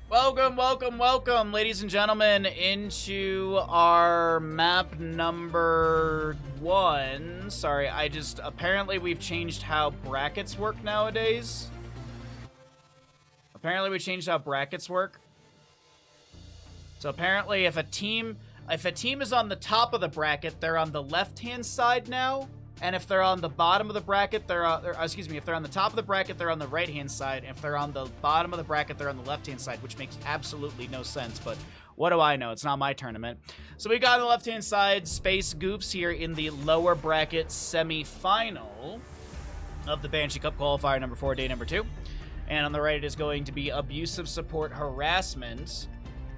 Welcome, welcome, welcome, ladies and gentlemen, into our map number 1. Sorry, apparently we've changed how brackets work nowadays. So apparently if a team is on the top of the bracket, they're on the left-hand side now. And if they're on the bottom of the bracket, if they're on the top of the bracket, they're on the right-hand side. And if they're on the bottom of the bracket, they're on the left-hand side, which makes absolutely no sense. But what do I know? It's not my tournament. So we got on the left-hand side Space Goofs here in the lower bracket semi-final of the Banshee Cup Qualifier number 4, day number 2. And on the right, it is going to be Abusive Support Harassment.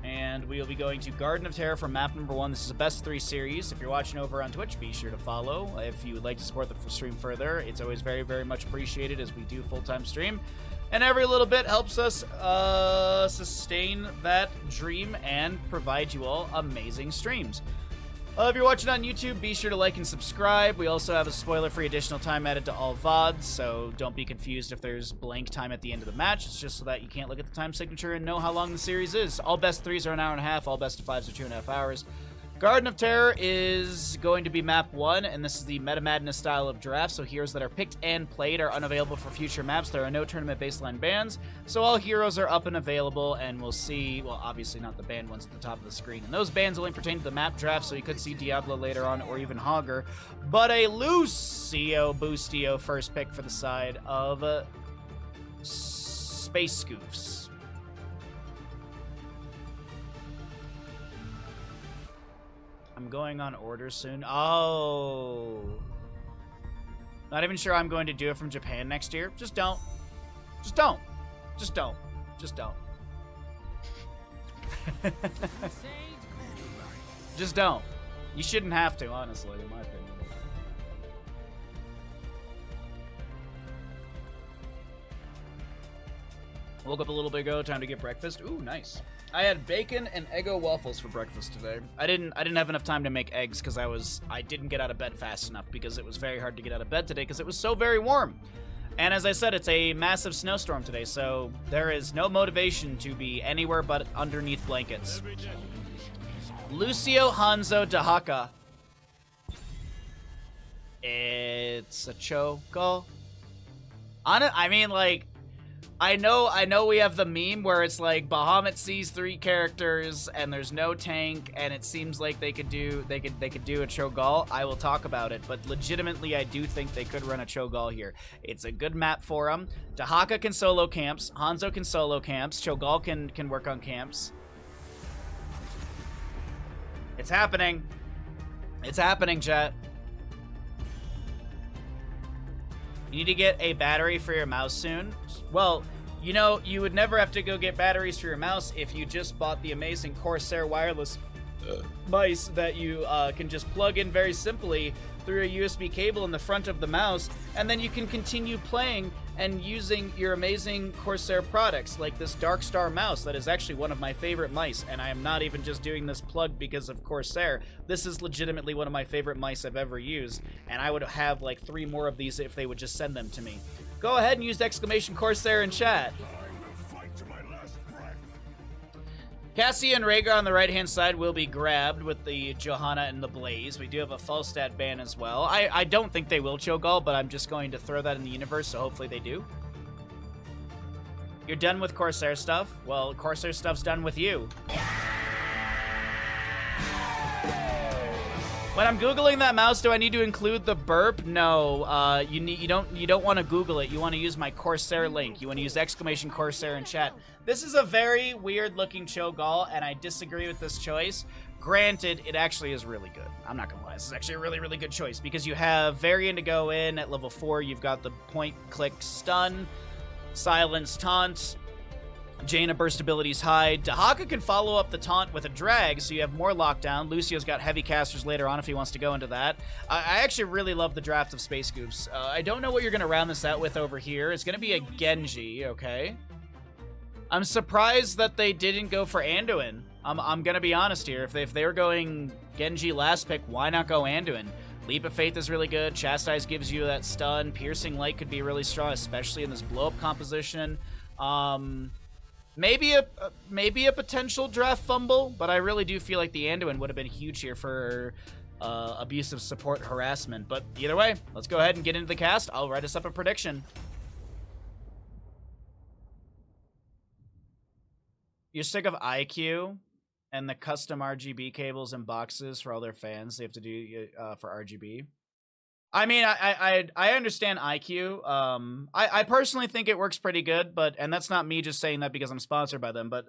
And we'll be going to Garden of Terror for map number 1. This is a best 3 series. If you're watching over on Twitch, be sure to follow. If you would like to support the stream further, it's always very, very much appreciated as we do full-time stream. And every little bit helps us sustain that dream and provide you all amazing streams. If you're watching on YouTube, be sure to like and subscribe. We also have a spoiler-free additional time added to all VODs, so don't be confused if there's blank time at the end of the match. It's just so that you can't look at the time signature and know how long the series is. All best 3s are an hour and a half, all best of 5s are 2.5 hours. Garden of Terror is going to be map 1, and this is the Meta Madness style of draft, so heroes that are picked and played are unavailable for future maps. There are no tournament baseline bans, so all heroes are up and available, and we'll see, well, obviously not the banned ones at the top of the screen. And those bans only pertain to the map draft, so you could see Diablo later on, or even Hogger. But a Lucio Boostio first pick for the side of Space Goofs. I'm going on order soon. Oh. Not even sure I'm going to do it from Japan next year. Just don't. Just don't. Just don't. Just don't. Just don't. You shouldn't have to, honestly, in my opinion. Woke up a little bit ago, time to get breakfast. Ooh, nice. I had bacon and Eggo waffles for breakfast today. I didn't have enough time to make eggs because I didn't get out of bed fast enough because it was very hard to get out of bed today because it was so very warm. And as I said, it's a massive snowstorm today, so there is no motivation to be anywhere but underneath blankets. Lucio Hanzo Dahaka. It's a choco. I mean, like, I know we have the meme where it's like Bahamut sees 3 characters and there's no tank and it seems like they could do a Cho'Gall. I will talk about it, but legitimately I do think they could run a Cho'Gall here. It's a good map for them. Dahaka can solo camps, Hanzo can solo camps, Cho'Gall can work on camps. It's happening. It's happening, chat. You need to get a battery for your mouse soon. Well, you know, you would never have to go get batteries for your mouse if you just bought the amazing Corsair wireless mice that you can just plug in very simply through a USB cable in the front of the mouse, and then you can continue playing and using your amazing Corsair products, like this Dark Star mouse that is actually one of my favorite mice, and I am not even just doing this plug because of Corsair. This is legitimately one of my favorite mice I've ever used, and I would have like 3 more of these if they would just send them to me. Go ahead and use !Corsair in chat. Cassie and Rhaegar on the right-hand side will be grabbed with the Johanna and the Blaze. We do have a Falstad ban as well. I don't think they will Cho'Gall, but I'm just going to throw that in the universe, so hopefully they do. You're done with Corsair stuff? Well, Corsair stuff's done with you. When I'm Googling that mouse, do I need to include the burp? No, you don't want to Google it. You want to use my Corsair link. You want to use !Corsair in chat. This is a very weird-looking Cho'Gall, and I disagree with this choice. Granted, it actually is really good. I'm not gonna lie. This is actually a really, really good choice because you have Varian to go in at level 4. You've got the point-click stun, silence taunt, Jaina burst abilities hide. Dahaka can follow up the taunt with a drag, so you have more lockdown. Lucio's got heavy casters later on if he wants to go into that. I actually really love the draft of Space Goofs. I don't know what you're going to round this out with over here. It's going to be a Genji, okay? I'm surprised that they didn't go for Anduin. I'm going to be honest here. If they were going Genji last pick, why not go Anduin? Leap of Faith is really good. Chastise gives you that stun. Piercing Light could be really strong, especially in this blow-up composition. Maybe a potential draft fumble, but I really do feel like the Anduin would have been huge here for abusive support harassment. But either way, let's go ahead and get into the cast. I'll write us up a prediction. You're sick of IQ and the custom RGB cables and boxes for all their fans they have to do for RGB. I mean, I understand IQ. I personally think it works pretty good, and that's not me just saying that because I'm sponsored by them, but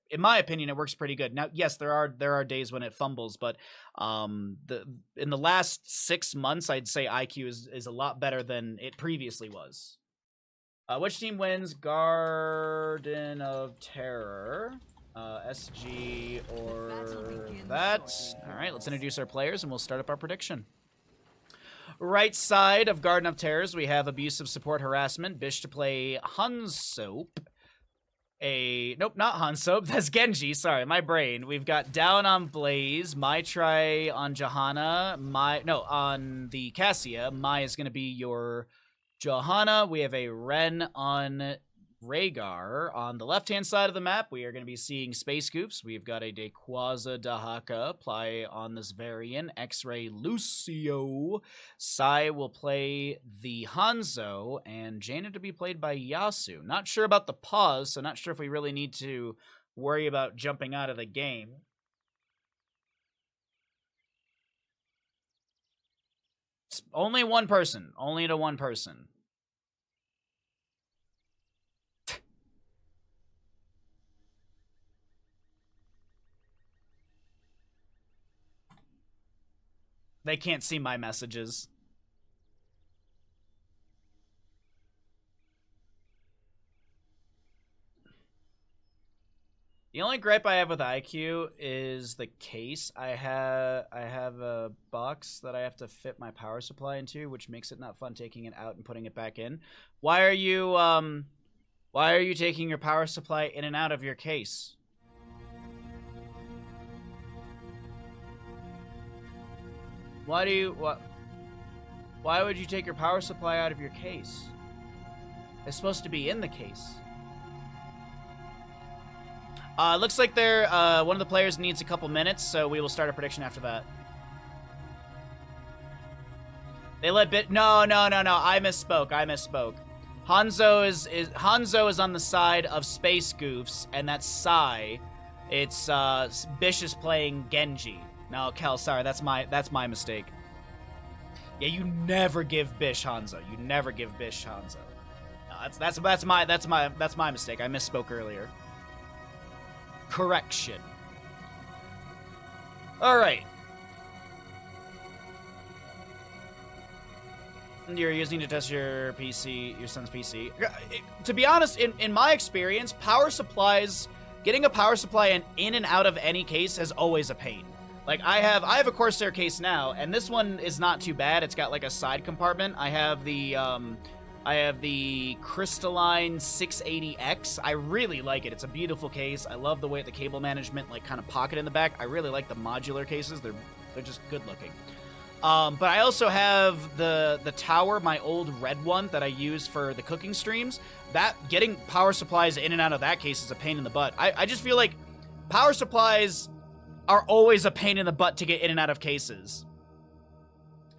in my opinion, it works pretty good. Now, yes, there are days when it fumbles, but in the last 6 months, I'd say IQ is a lot better than it previously was. Which team wins? Garden of Terror, SG, or that? All right, let's introduce our players, and we'll start up our prediction. Right side of Garden of Terrors, we have Abusive Support Harassment. Bish to play Hansoap. Nope, not Hansoap. That's Genji. Sorry, my brain. We've got Down on Blaze. Mai Try on Johanna. On the Cassia. Mai is going to be your Johanna. We have a Ren on Rhaegar. On the left-hand side of the map, we are going to be seeing Space Goofs. We've got a Dequaza Dahaka play on this variant. X-Ray Lucio. Sai will play the Hanzo, and Jaina to be played by Yasu. Not sure about the pause, so not sure if we really need to worry about jumping out of the game. It's only one person. Only to one person. They can't see my messages. The only gripe I have with IQ is the case. I have a box that I have to fit my power supply into, which makes it not fun taking it out and putting it back in. Why are you taking your power supply in and out of your case? Why would you take your power supply out of your case? It's supposed to be in the case. Looks like one of the players needs a couple minutes, so we will start a prediction after that. They let No, I misspoke. Hanzo is on the side of Space Goofs, and that's Sai. It's Bish is playing Genji. No, Kel, sorry, that's my mistake. Yeah, you never give Bish Hanzo. You never give Bish Hanzo. No, that's my mistake. I misspoke earlier. Correction. All right. You're using to test your PC, your son's PC. To be honest, in my experience, power supplies, getting a power supply in and out of any case is always a pain. Like, I have a Corsair case now, and this one is not too bad. It's got like a side compartment. I have the Crystalline 680X. I really like it. It's a beautiful case. I love the way the cable management, like, kind of pocket in the back. I really like the modular cases. They're just good looking. But I also have the tower, my old red one that I use for the cooking streams. That getting power supplies in and out of that case is a pain in the butt. I just feel like power supplies are always a pain in the butt to get in and out of cases.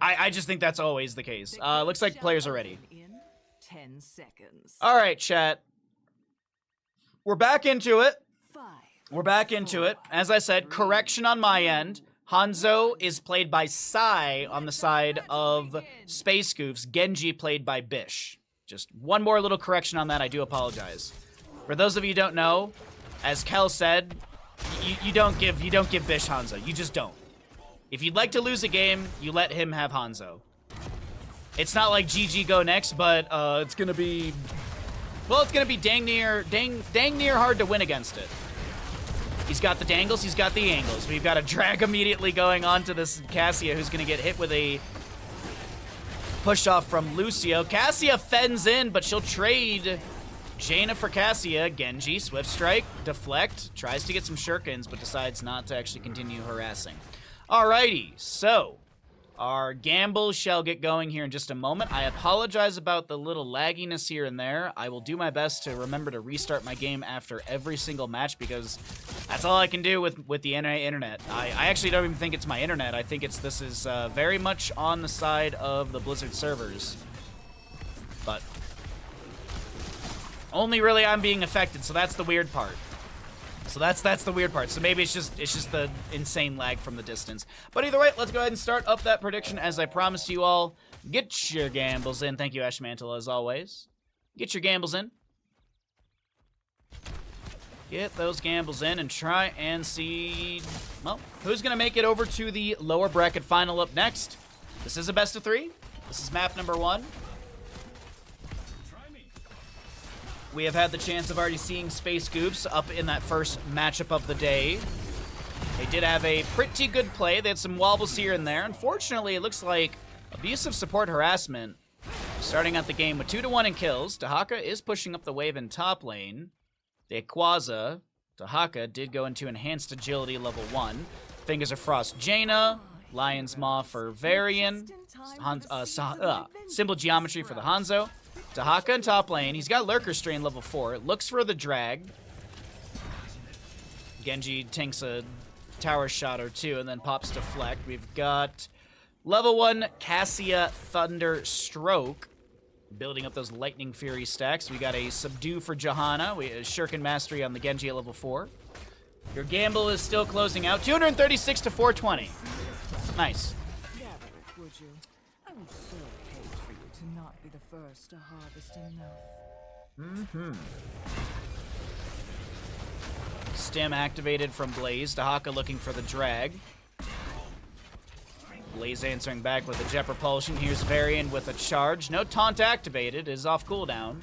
I just think that's always the case. Looks like players are ready. 10 seconds. All right, chat. We're back into it. We're back into it. As I said, correction on my end. Hanzo is played by Sai on the side of Space Goofs. Genji played by Bish. Just one more little correction on that. I do apologize. For those of you who don't know, as Kel said, you don't give Bish Hanzo. You just don't. If you'd like to lose a game, you let him have Hanzo. It's not like GG go next, but it's gonna be dang near hard to win against it. He's got the dangles, he's got the angles. We've got a drag immediately going on to this Cassia, who's gonna get hit with a push off from Lucio. Cassia fends in, but she'll trade Jaina for Cassia. Genji, Swift Strike, deflect, tries to get some shurikens, but decides not to actually continue harassing. Alrighty, so Our gamble shall get going here in just a moment. I apologize about the little lagginess here and there. I will do my best to remember to restart my game after every single match because that's all I can do with the internet. I actually don't even think it's my internet. I think this is very much on the side of the Blizzard servers. But only really I'm being affected, so that's the weird part. So that's the weird part. So maybe it's just the insane lag from the distance. But either way, let's go ahead and start up that prediction as I promised you all. Get your gambles in. Thank you, Ashmantle, as always. Get your gambles in. Get those gambles in and try and see, well, who's going to make it over to the lower bracket final up next. This is a best of 3. This is map number 1. We have had the chance of already seeing Space Goops up in that first matchup of the day. They did have a pretty good play. They had some wobbles here and there. Unfortunately, it looks like abusive support harassment starting out the game with 2-1 in kills. Dahaka is pushing up the wave in top lane. The Aquaza, Dahaka, did go into enhanced agility level 1. Fingers of Frost, Jaina. Lion's Maw for Varian. Symbol Geometry for the Hanzo. Dahaka in top lane. He's got Lurker Strain level 4. Looks for the drag. Genji tanks a tower shot or 2 and then pops deflect. We've got level 1 Cassia Thunder Stroke. Building up those Lightning Fury stacks. We got a Subdue for Johanna. We have Shuriken Mastery on the Genji at level 4. Your gamble is still closing out. 236 to 420. Nice. Not be the first to harvest enough. Stim activated from Blaze. Dahaka looking for the drag. Blaze answering back with a Jet Propulsion. Here's Varian with a charge. No taunt activated. It is off cooldown.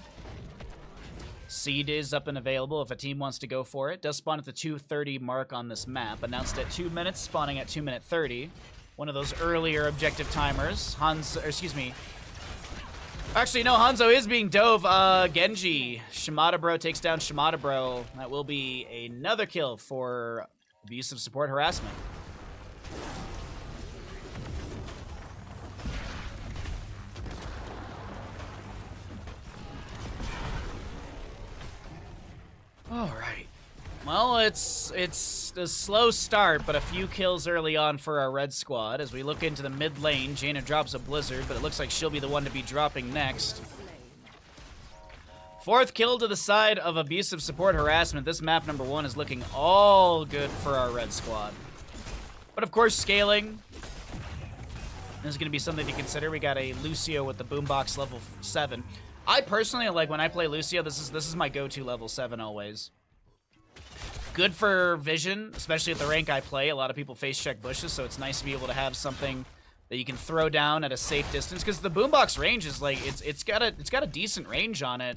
Seed is up and available if a team wants to go for it. Does spawn at the 2:30 mark on this map. Announced at 2 minutes, spawning at 2:30. One of those earlier objective timers. Actually, no, Hanzo is being dove. Genji. Shimada Bro takes down Shimada Bro. That will be another kill for abusive support harassment. All right. Well, it's a slow start, but a few kills early on for our red squad. As we look into the mid lane, Jaina drops a Blizzard, but it looks like she'll be the one to be dropping next. 4th kill to the side of abusive support harassment. This map number 1 is looking all good for our red squad. But of course, scaling is going to be something to consider. We got a Lucio with the boombox level 7. I personally, like when I play Lucio, this is my go-to level 7 always. Good for vision, especially at the rank I play. A lot of people face check bushes, so it's nice to be able to have something that you can throw down at a safe distance. Because the boombox range is like it's got a decent range on it,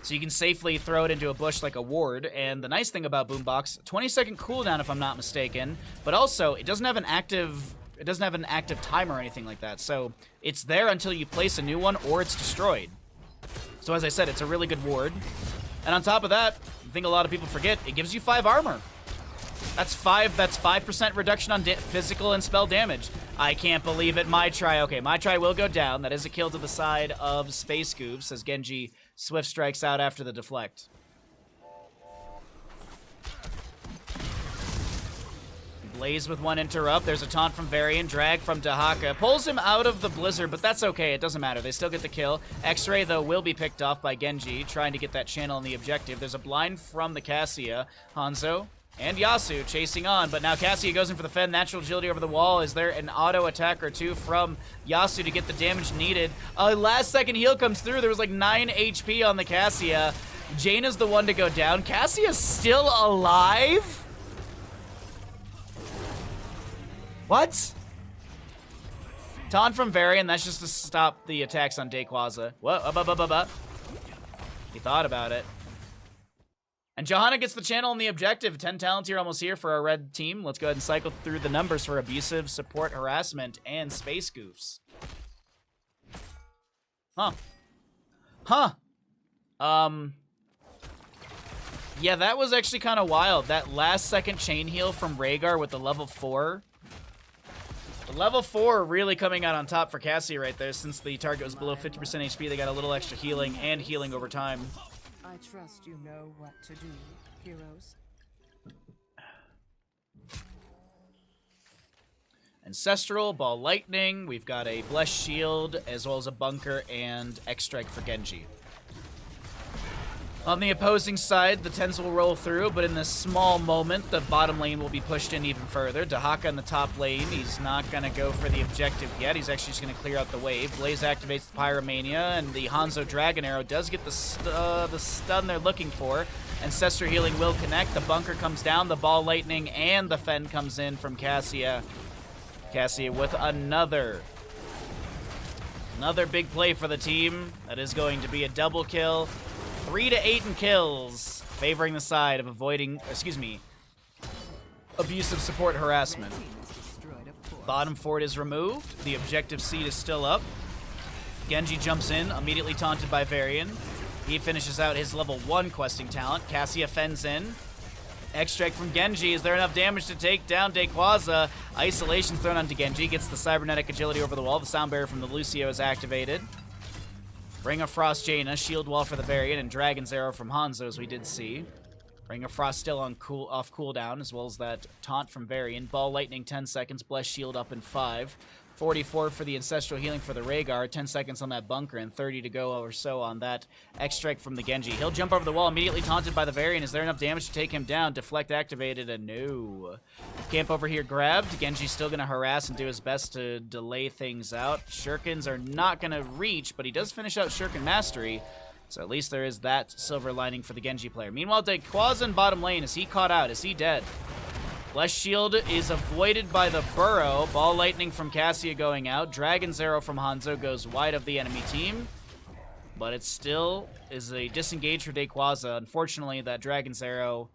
so you can safely throw it into a bush like a ward. And the nice thing about boombox, 20-second cooldown if I'm not mistaken, but also it doesn't have an active timer or anything like that. So it's there until you place a new one or it's destroyed. So as I said, it's a really good ward. And on top of that, I think a lot of people forget, it gives you 5 armor. That's 5% reduction on physical and spell damage. I can't believe it. My try. Okay, my try will go down. That is a kill to the side of Space Goofs as Genji swift strikes out after the deflect. Blaze with 1 interrupt. There's a taunt from Varian. Drag from Dahaka. Pulls him out of the Blizzard, but that's okay. It doesn't matter. They still get the kill. X-Ray, though, will be picked off by Genji, trying to get that channel on the objective. There's a blind from the Cassia. Hanzo and Yasu chasing on, but now Cassia goes in for the Fen. Natural agility over the wall. Is there an auto attack or 2 from Yasu to get the damage needed? Last second heal comes through. There was like 9 HP on the Cassia. Jaina's the one to go down. Cassia's still alive? What? Taunt from Varian, that's just to stop the attacks on Dayquaza. What? He thought about it. And Johanna gets the channel on the objective. 10 talent here, almost here for our red team. Let's go ahead and cycle through the numbers for abusive, support, harassment, and Space Goofs. Yeah, that was actually kind of wild. That last second chain heal from Rhaegar with the level 4. The Level 4 really coming out on top for Cassie right there. Since the target was below 50% HP, they got a little extra healing and healing over time. I trust you know what to do, heroes. Ancestral, Ball Lightning, we've got a Blessed Shield, as well as a Bunker and X-Strike for Genji. On the opposing side, the 10s will roll through, but in this small moment, the bottom lane will be pushed in even further. Dahaka in the top lane, he's not going to go for the objective yet. He's actually just going to clear out the wave. Blaze activates the Pyromania, and the Hanzo Dragon Arrow does get the stun they're looking for. Ancestor Healing will connect. The Bunker comes down, the Ball Lightning, and the Fen comes in from Cassia. Cassia with another big play for the team. That is going to be a double kill. 3 to 8 in kills, favoring the side of avoiding, abusive support harassment. Bottom fort is removed. The objective seed is still up. Genji jumps in, immediately taunted by Varian. He finishes out his level 1 questing talent. Cassia fends in. X-Strike from Genji. Is there enough damage to take down Dayquaza? Isolation thrown onto Genji. Gets the cybernetic agility over the wall. The sound barrier from the Lucio is activated. Ring of Frost Jaina, shield wall for the Varian, and Dragon's Arrow from Hanzo, as we did see. Ring of Frost still on off cooldown, as well as that taunt from Varian. Ball Lightning 10 seconds, Blessed Shield up in 5. 44 for the Ancestral Healing for the Rhaegar, 10 seconds on that Bunker, and 30 to go or so on that X-Strike from the Genji. He'll jump over the wall, immediately taunted by the Varian. Is there enough damage to take him down? Deflect activated, and no. Camp over here grabbed. Genji's still going to harass and do his best to delay things out. Shurikens are not going to reach, but he does finish out Shuriken Mastery, so at least there is that silver lining for the Genji player. Meanwhile, Dayquaza in bottom lane, is he caught out? Is he dead? Blessed Shield is avoided by the Burrow. Ball Lightning from Cassia going out. Dragon's Arrow from Hanzo goes wide of the enemy team. But it still is a disengage for Dayquaza. Unfortunately, that Dragon's Arrow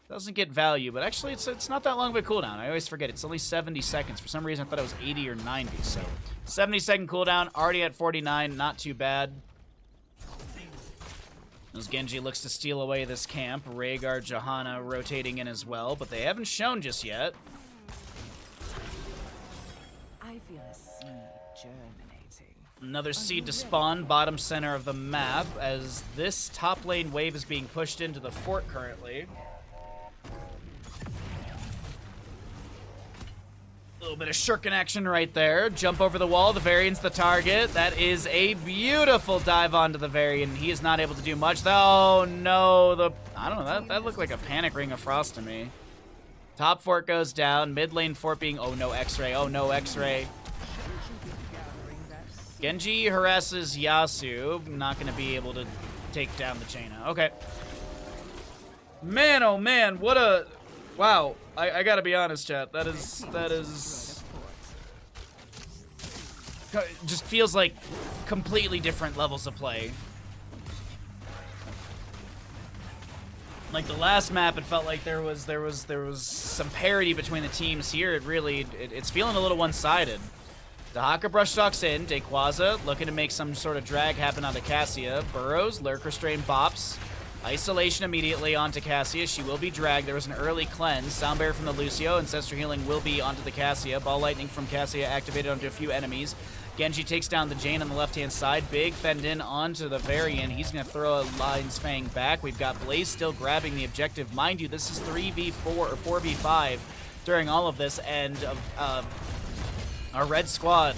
doesn't get value. But actually, it's not that long of a cooldown. I always forget. It's only 70 seconds. For some reason, I thought it was 80 or 90. So 70-second cooldown. Already at 49. Not too bad. As Genji looks to steal away this camp, Rhaegar, Johanna rotating in as well, but they haven't shown just yet. I feel a seed germinating. Another seed to spawn, bottom center of the map, as this top lane wave is being pushed into the fort currently. A little bit of shuriken action right there. Jump over the wall. The Varian's the target. That is a beautiful dive onto the Varian. He is not able to do much. Oh, no. I don't know. That looked like a panic Ring of Frost to me. Top fort goes down. Mid lane fort being... Oh, no, X-Ray. Oh, no, X-Ray. Genji harasses Yasuo. Not going to be able to take down the Jaina. Okay. Man, oh, man. What a... Wow. I gotta be honest, chat. That is just feels like completely different levels of play. Like the last map, it felt like there was some parity between the teams. Here, it's feeling a little one-sided. Dahaka brush stalks in. Dayquaza looking to make some sort of drag happen onto Cassia. Burrows, Lurk Restrain bops. Isolation immediately onto Cassia. She will be dragged. There was an early cleanse. Sound Barrier from the Lucio. Ancestor Healing will be onto the Cassia. Ball Lightning from Cassia activated onto a few enemies. Genji takes down the Jane on the left-hand side. Big fend in onto the Varian. He's going to throw a Lion's Fang back. We've got Blaze still grabbing the objective. Mind you, this is 3v4 or 4v5 during all of this, and our red squad,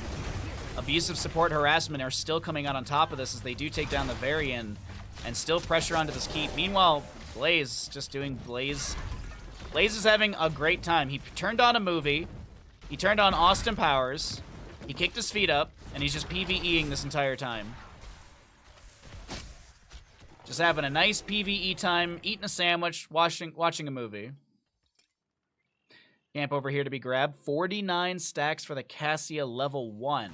abusive support harassment, are still coming out on top of this as they do take down the Varian. And still pressure onto this keep. Meanwhile, Blaze just doing Blaze. Blaze is having a great time. He turned on a movie. He turned on Austin Powers. He kicked his feet up, and he's just PvEing this entire time. Just having a nice PvE time, eating a sandwich, watching a movie. Camp over here to be grabbed. 49 stacks for the Cassia level 1.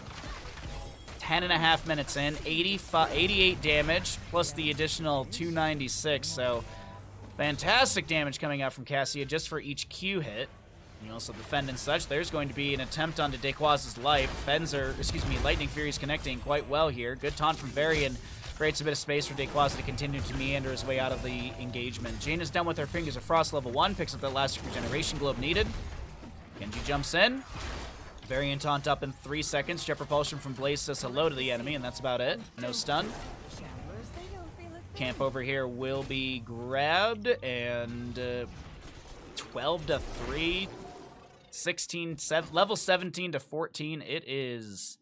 10.5 minutes in, 88 damage, plus the additional 296, so fantastic damage coming out from Cassia just for each Q hit. You also defend and such. There's going to be an attempt onto Dayquaza's life. Lightning Fury's connecting quite well here. Good taunt from Varian. Creates a bit of space for Dayquaza to continue to meander his way out of the engagement. Jane is done with her Fingers of Frost level 1, picks up that last regeneration globe needed. Genji jumps in. Variant taunt up in 3 seconds. Jet Propulsion from Blaze says hello to the enemy, and that's about it. No stun. Camp over here will be grabbed, and 12 to 3, 16, level 17 to 14. It is.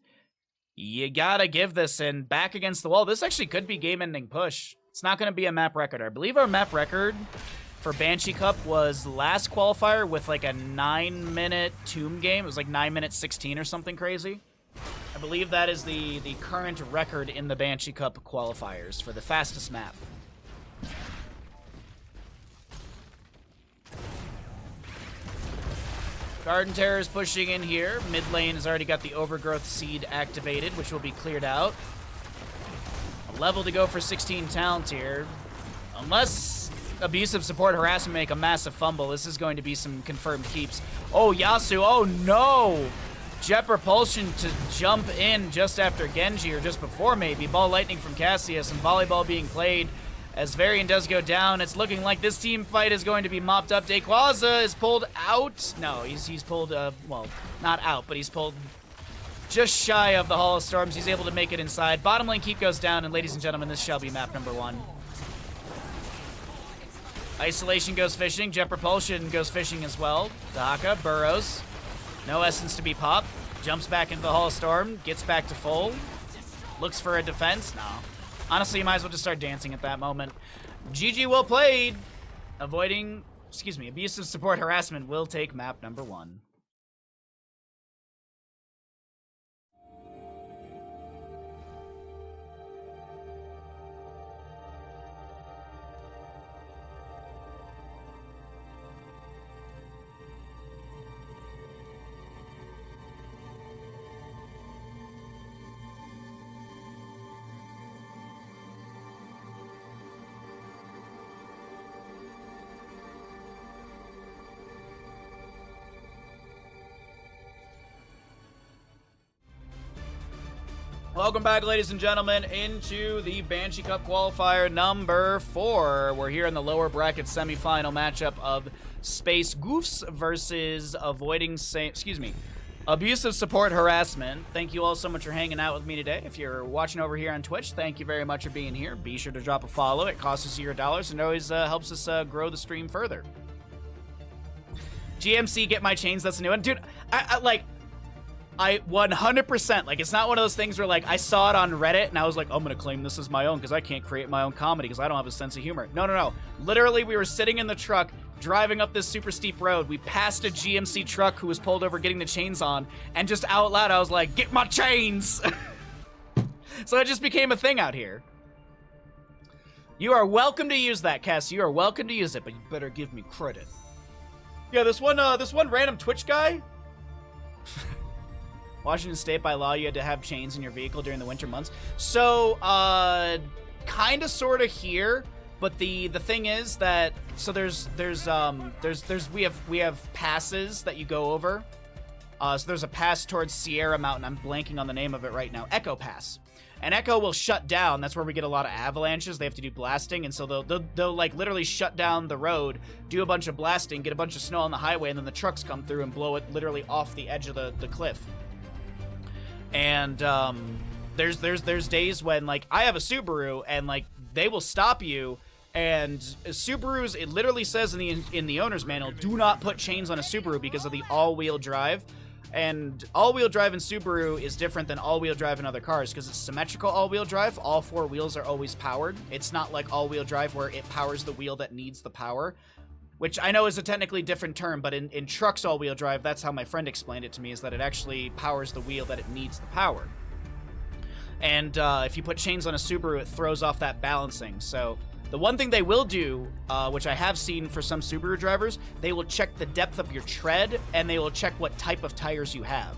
You gotta give this, and back against the wall. This actually could be game-ending push. It's not going to be a map record. I believe our map record for Banshee Cup was last qualifier with like a 9-minute tomb game. It was like 9 minutes 16 or something crazy. I believe that is the current record in the Banshee Cup qualifiers for the fastest map. Garden Terror is pushing in here. Mid lane has already got the Overgrowth Seed activated, which will be cleared out. A level to go for 16 talent here. Unless Abusive Support Harassment make a massive fumble, this is going to be some confirmed keeps. Oh, Yasu, oh no! Jet Propulsion to jump in just after Genji, or just before maybe. Ball Lightning from Cassius, and volleyball being played as Varian does go down. It's looking like this team fight is going to be mopped up. Daquaza is pulled out. No, he's pulled, well, not out, but he's pulled just shy of the Hall of Storms. He's able to make it inside. Bottom lane keep goes down, and ladies and gentlemen, this shall be map number 1. Isolation goes fishing. Jet Propulsion goes fishing as well. Dahaka burrows. No essence to be popped. Jumps back into the Hall of Storm. Gets back to full. Looks for a defense. No. Honestly, you might as well just start dancing at that moment. GG, well played. Avoiding, abusive support harassment will take map number 1. Welcome back, ladies and gentlemen, into the Banshee Cup qualifier number 4. We're here in the lower bracket semifinal matchup of Space Goofs versus Abusive Support Harassment. Thank you all so much for hanging out with me today. If you're watching over here on Twitch, thank you very much for being here. Be sure to drop a follow. It costs us your dollars and always helps us grow the stream further. GMC, get my chains. That's a new one. Dude, I 100%, like, it's not one of those things where, like, I saw it on Reddit and I was like, I'm gonna claim this as my own because I can't create my own comedy because I don't have a sense of humor. No. Literally, we were sitting in the truck driving up this super steep road. We passed a GMC truck who was pulled over getting the chains on, and just out loud, I was like, get my chains! So it just became a thing out here. You are welcome to use that, Cass. You are welcome to use it, but you better give me credit. Yeah, this one random Twitch guy. Washington State, by law, you had to have chains in your vehicle during the winter months. So, kind of, sort of here, but the thing is that so we have passes that you go over. So there's a pass towards Sierra Mountain. I'm blanking on the name of it right now. Echo Pass. And Echo will shut down. That's where we get a lot of avalanches. They have to do blasting, and so they'll like literally shut down the road, do a bunch of blasting, get a bunch of snow on the highway, and then the trucks come through and blow it literally off the edge of the cliff. And there's days when, like, I have a Subaru and, like, they will stop you, and Subarus, it literally says in the owner's manual, do not put chains on a Subaru because of the all-wheel drive. And all-wheel drive in Subaru is different than all-wheel drive in other cars because it's symmetrical all-wheel drive. All 4 wheels are always powered. It's not like all-wheel drive where it powers the wheel that needs the power, which I know is a technically different term, but in trucks all-wheel drive, that's how my friend explained it to me, is that it actually powers the wheel that it needs the power. And if you put chains on a Subaru, it throws off that balancing. So the one thing they will do, which I have seen for some Subaru drivers, they will check the depth of your tread, and they will check what type of tires you have.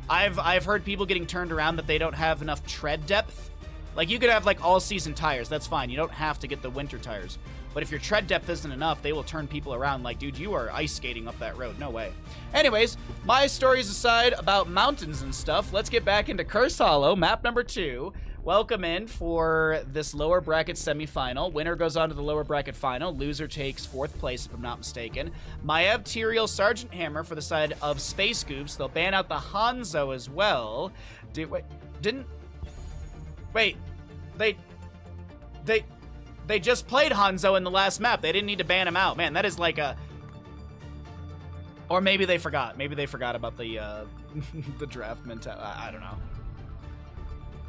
I've heard people getting turned around that they don't have enough tread depth. Like, you could have, like, all-season tires. That's fine. You don't have to get the winter tires. But if your tread depth isn't enough, they will turn people around like, dude, you are ice skating up that road. No way. Anyways, my stories aside about mountains and stuff, let's get back into Curse Hollow, map number 2, welcome in for this lower bracket semifinal. Winner goes on to the lower bracket final. Loser takes 4th place, if I'm not mistaken. Maev, Tyrael, Sergeant Hammer for the side of Space Goofs. They'll ban out the Hanzo as well. They just played Hanzo in the last map. They didn't need to ban him out. Man, that is like a... Or maybe they forgot. Maybe they forgot about the the draft mentality. I don't know.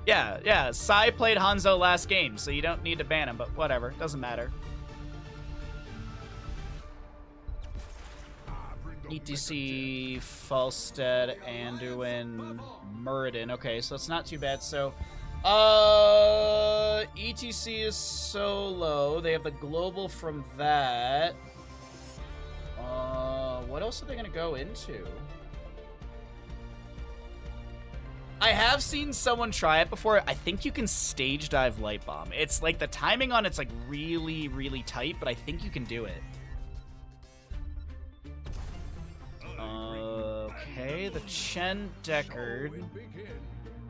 Yeah. Sai played Hanzo last game, so you don't need to ban him, but whatever. Doesn't matter. ETC, Falstead, Anduin, Muradin. Okay, so it's not too bad. So, ETC is so low. They have the global from that. What else are they gonna go into? I have seen someone try it before. I think you can stage dive Light Bomb. It's like the timing on it's like really, really tight, but I think you can do it. Okay, the Chen Deckard.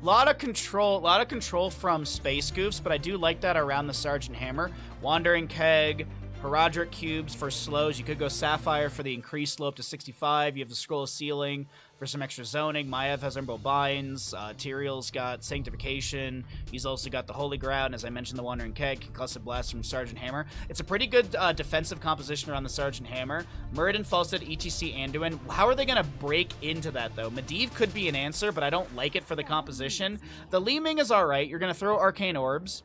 Lot of control from Space Goofs, but I do like that around the Sergeant Hammer. Wandering Keg, Herodric Cubes for slows. You could go Sapphire for the increased slope to 65. You have the Scroll of Sealing for some extra zoning. Maev has Emerald Binds. Tyrael's got Sanctification. He's also got the Holy Ground, as I mentioned, the Wandering Keg, Concussive Blast from Sergeant Hammer. It's a pretty good defensive composition around the Sergeant Hammer. Muradin, Falstead, ETC, Anduin. How are they going to break into that, though? Medivh could be an answer, but I don't like it for the composition. The Li Ming is all right. You're going to throw Arcane Orbs.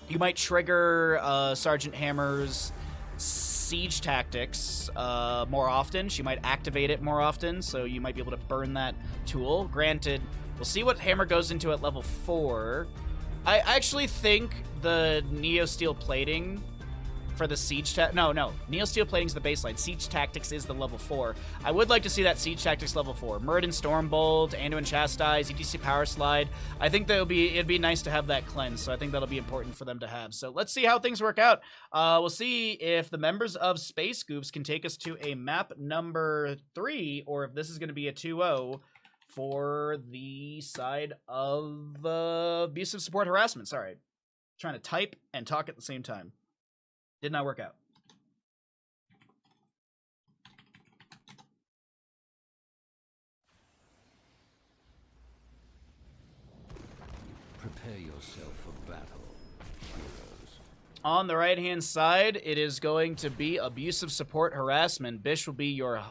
You might trigger Sergeant Hammer's Siege Tactics more often. She might activate it more often, so you might be able to burn that tool. Granted, we'll see what Hammer goes into at level 4. I actually think the Neo Steel Plating for the Siege No. Neo Steel Plating's the baseline. Siege Tactics is the level 4. I would like to see that Siege Tactics level 4. Muradin Stormbolt, Anduin Chastise, ETC Power Slide. I think it'd be nice to have that cleanse, so I think that'll be important for them to have. So let's see how things work out. We'll see if the members of Space Goofs can take us to a map number 3, or if this is going to be a 2-0 for the side of abusive support harassment. Sorry. Trying to type and talk at the same time. Did not work out. Prepare yourself for battle, heroes. On the right-hand side, it is going to be abusive support harassment. Bish will be your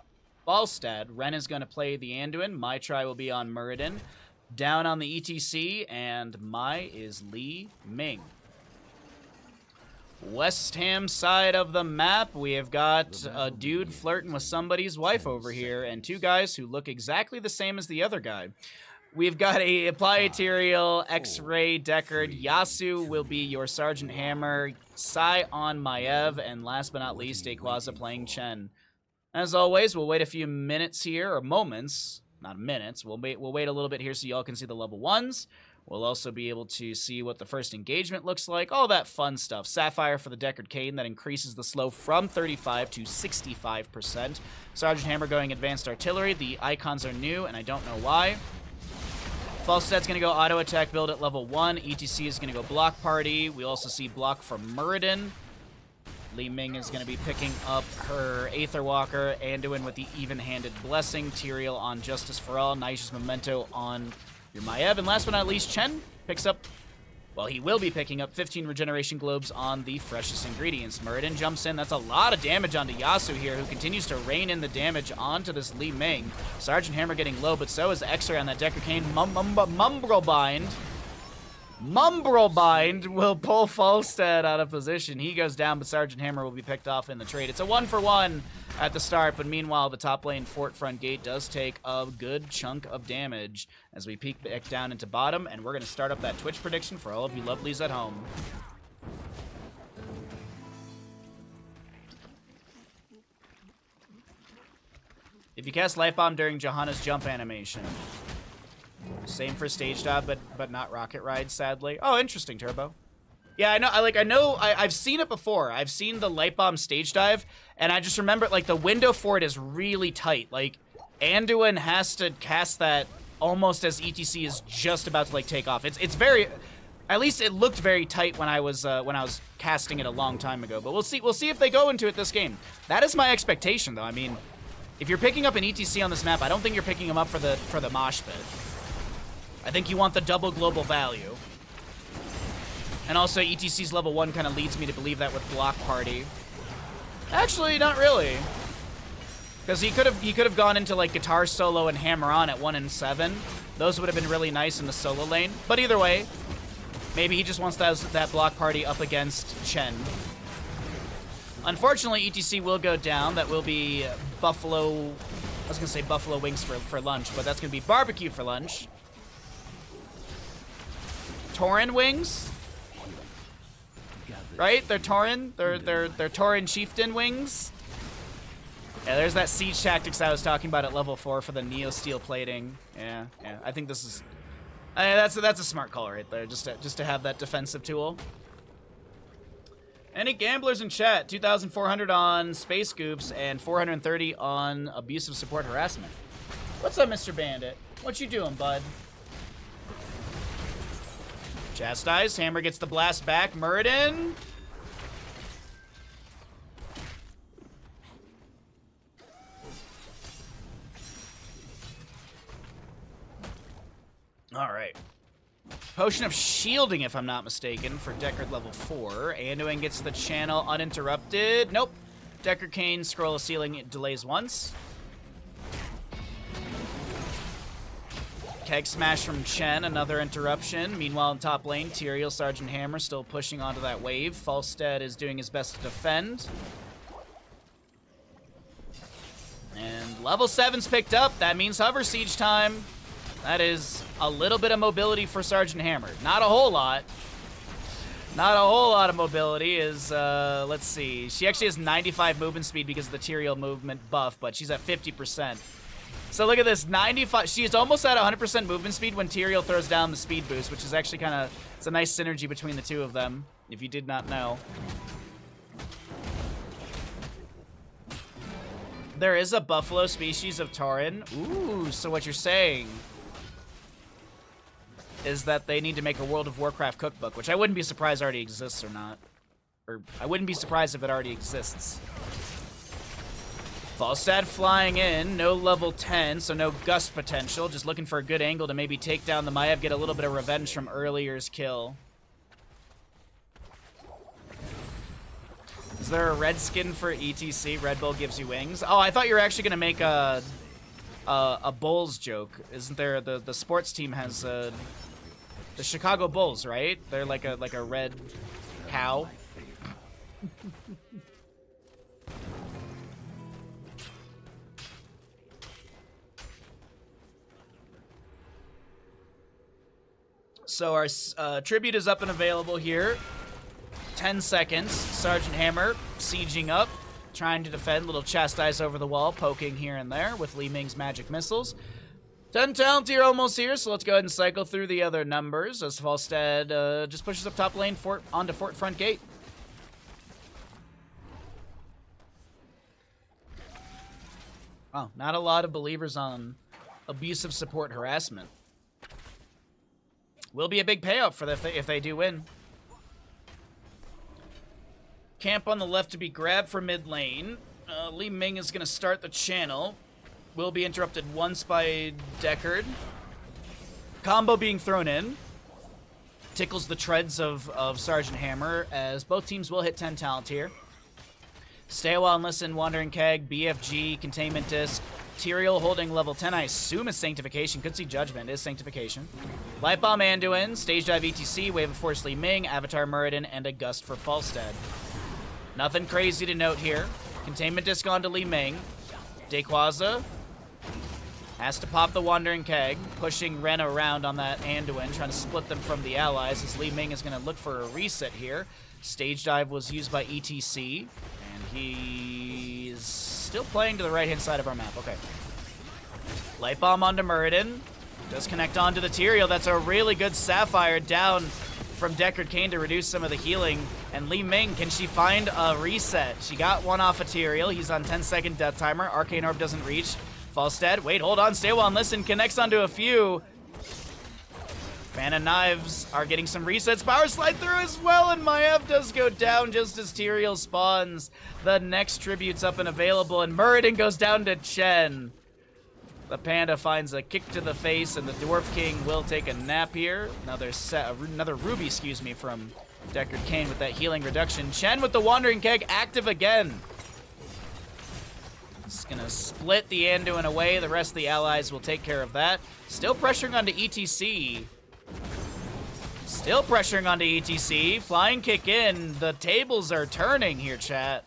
Falstad. Ren is going to play the Anduin. My try will be on Muradin. Down on the ETC, and my is Li Ming. West Ham side of the map, we have got a dude flirting with somebody's wife over here, and 2 guys who look exactly the same as the other guy. We've got a Tyrael, X-Ray, Deckard. Yasu will be your Sergeant Hammer. Sai on Maev, and last but not least, Aquaza playing Chen. As always, we'll wait a few minutes here, or moments, not minutes. We'll wait a little bit here so y'all can see the level 1s. We'll also be able to see what the first engagement looks like, all that fun stuff. Sapphire for the Deckard Cane, that increases the slow from 35 to 65%. Sergeant Hammer going Advanced Artillery. The icons are new, and I don't know why. Falstead's going to go Auto Attack build at level 1. ETC is going to go Block Party. We also see Block from Muradin. Li Ming is going to be picking up her Aether Walker. Anduin with the Even-Handed Blessing. Tyrael on Justice for All. Naisha's Memento on your Maev. And last but not least, Chen picks up, well, he will be picking up 15 Regeneration Globes on the Freshest Ingredients. Muradin jumps in. That's a lot of damage onto Yasu here, who continues to rain in the damage onto this Li Ming. Sergeant Hammer getting low, but so is X-Ray on that Deckard Cane. Mumbrelbind will pull Falstad out of position. He goes down, but Sergeant Hammer will be picked off in the trade. It's a 1-for-1 at the start, but meanwhile, the top lane Fort Front Gate does take a good chunk of damage as we peek back down into bottom, and we're going to start up that Twitch prediction for all of you lovelies at home. If you cast Light Bomb during Johanna's jump animation. Same for Stage Dive, but not Rocket Ride, sadly. Oh, interesting, Turbo. Yeah, I've seen it before. I've seen the Light Bomb Stage Dive, and I just remember, like, the window for it is really tight. Like, Anduin has to cast that almost as ETC is just about to, like, take off. It's very... At least it looked very tight when I was casting it a long time ago. But we'll see. We'll see if they go into it this game. That is my expectation, though. I mean, if you're picking up an ETC on this map, I don't think you're picking them up for the mosh pit. I think you want the double global value. And also, ETC's level 1 kind of leads me to believe that with Block Party. Actually, not really. Because he could have gone into like guitar solo and hammer on at 1 and 7. Those would have been really nice in the solo lane. But either way, maybe he just wants that Block Party up against Chen. Unfortunately, ETC will go down. That will be Buffalo. I was gonna say Buffalo Wings for lunch, but that's gonna be barbecue for lunch. Tauren wings. Right? They're Tauren. They're Tauren Chieftain wings. Yeah, there's that siege tactics I was talking about at level 4 for the Neo Steel plating. Yeah. I think this is. That's a smart call right there, just to have that defensive tool. Any gamblers in chat? 2,400 on Space Scoops and 430 on abusive support harassment. What's up, Mr. Bandit? What you doing, bud? Chastise. Hammer gets the blast back. Muradin. All right. Potion of Shielding, if I'm not mistaken, for Deckard level 4. Anduin gets the channel uninterrupted. Nope. Deckard Kane, Scroll of Sealing, it delays once. Keg Smash from Chen, another interruption. Meanwhile, in top lane, Tyrael, Sergeant Hammer still pushing onto that wave. Falstead is doing his best to defend. And level 7's picked up. That means Hover Siege time. That is a little bit of mobility for Sergeant Hammer. Not a whole lot. Not a whole lot of mobility is, let's see. She actually has 95 movement speed because of the Tyrael movement buff, but she's at 50%. So look at this, 95. She's almost at 100% movement speed when Tyrael throws down the speed boost, which is actually kind of, it's a nice synergy between the two of them, if you did not know. There is a buffalo species of Tauren. Ooh, so what you're saying is that they need to make a World of Warcraft cookbook, which I wouldn't be surprised already exists or not. Or I wouldn't be surprised if it already exists. Falstad flying in, no level 10, so no gust potential. Just looking for a good angle to maybe take down the Maiev, get a little bit of revenge from earlier's kill. Is there a red skin for ETC? Red Bull gives you wings. Oh, I thought you were actually gonna make a Bulls joke. Isn't there the sports team has the Chicago Bulls, right? They're like a red cow. So our tribute is up and available here. 10 seconds. Sergeant Hammer sieging up, trying to defend. Little chastise over the wall, poking here and there with Li Ming's magic missiles. 10 talent tier almost here, so let's go ahead and cycle through the other numbers as Falstad just pushes up top lane onto Fort Front Gate. Oh, not a lot of believers on abusive support harassment. Will be a big payout for them if they do win. Camp on the left to be grabbed for mid lane. Li Ming is going to start the channel. Will be interrupted once by Deckard. Combo being thrown in. Tickles the treads of Sergeant Hammer as both teams will hit 10 talent here. Stay a while and listen, Wandering Keg, BFG, Containment Disc. Tyrael holding level 10, I assume is Sanctification. Could see Judgment, is Sanctification. Light Bomb Anduin, Stage Dive ETC, Wave of Force Li Ming, Avatar Muradin, and a Gust for Falstad. Nothing crazy to note here. Containment Disc onto Li Ming. Dequaza has to pop the Wandering Keg, pushing Ren around on that Anduin, trying to split them from the allies as Li Ming is going to look for a reset here. Stage Dive was used by ETC, and he's still playing to the right-hand side of our map. Okay. Light Bomb onto Muradin. Does connect onto the Tyrael. That's a really good Sapphire down from Deckard Cain to reduce some of the healing. And Li Ming, can she find a reset? She got one off of Tyrael. He's on 10-second death timer. Arcane Orb doesn't reach. Falstad, wait, hold on, stay a while and listen. Connects onto a few. Fan of Knives are getting some resets. Power Slide through as well, and Maiev does go down just as Tyrael spawns. The next tribute's up and available, and Muradin goes down to Chen. The Panda finds a kick to the face, and the Dwarf King will take a nap here. Another Ruby, excuse me, from Deckard Cain with that healing reduction. Chen with the Wandering Keg active again. It's gonna split the Anduin away. The rest of the allies will take care of that. Still pressuring onto ETC. Still pressuring onto ETC. Flying kick in. The tables are turning here, chat.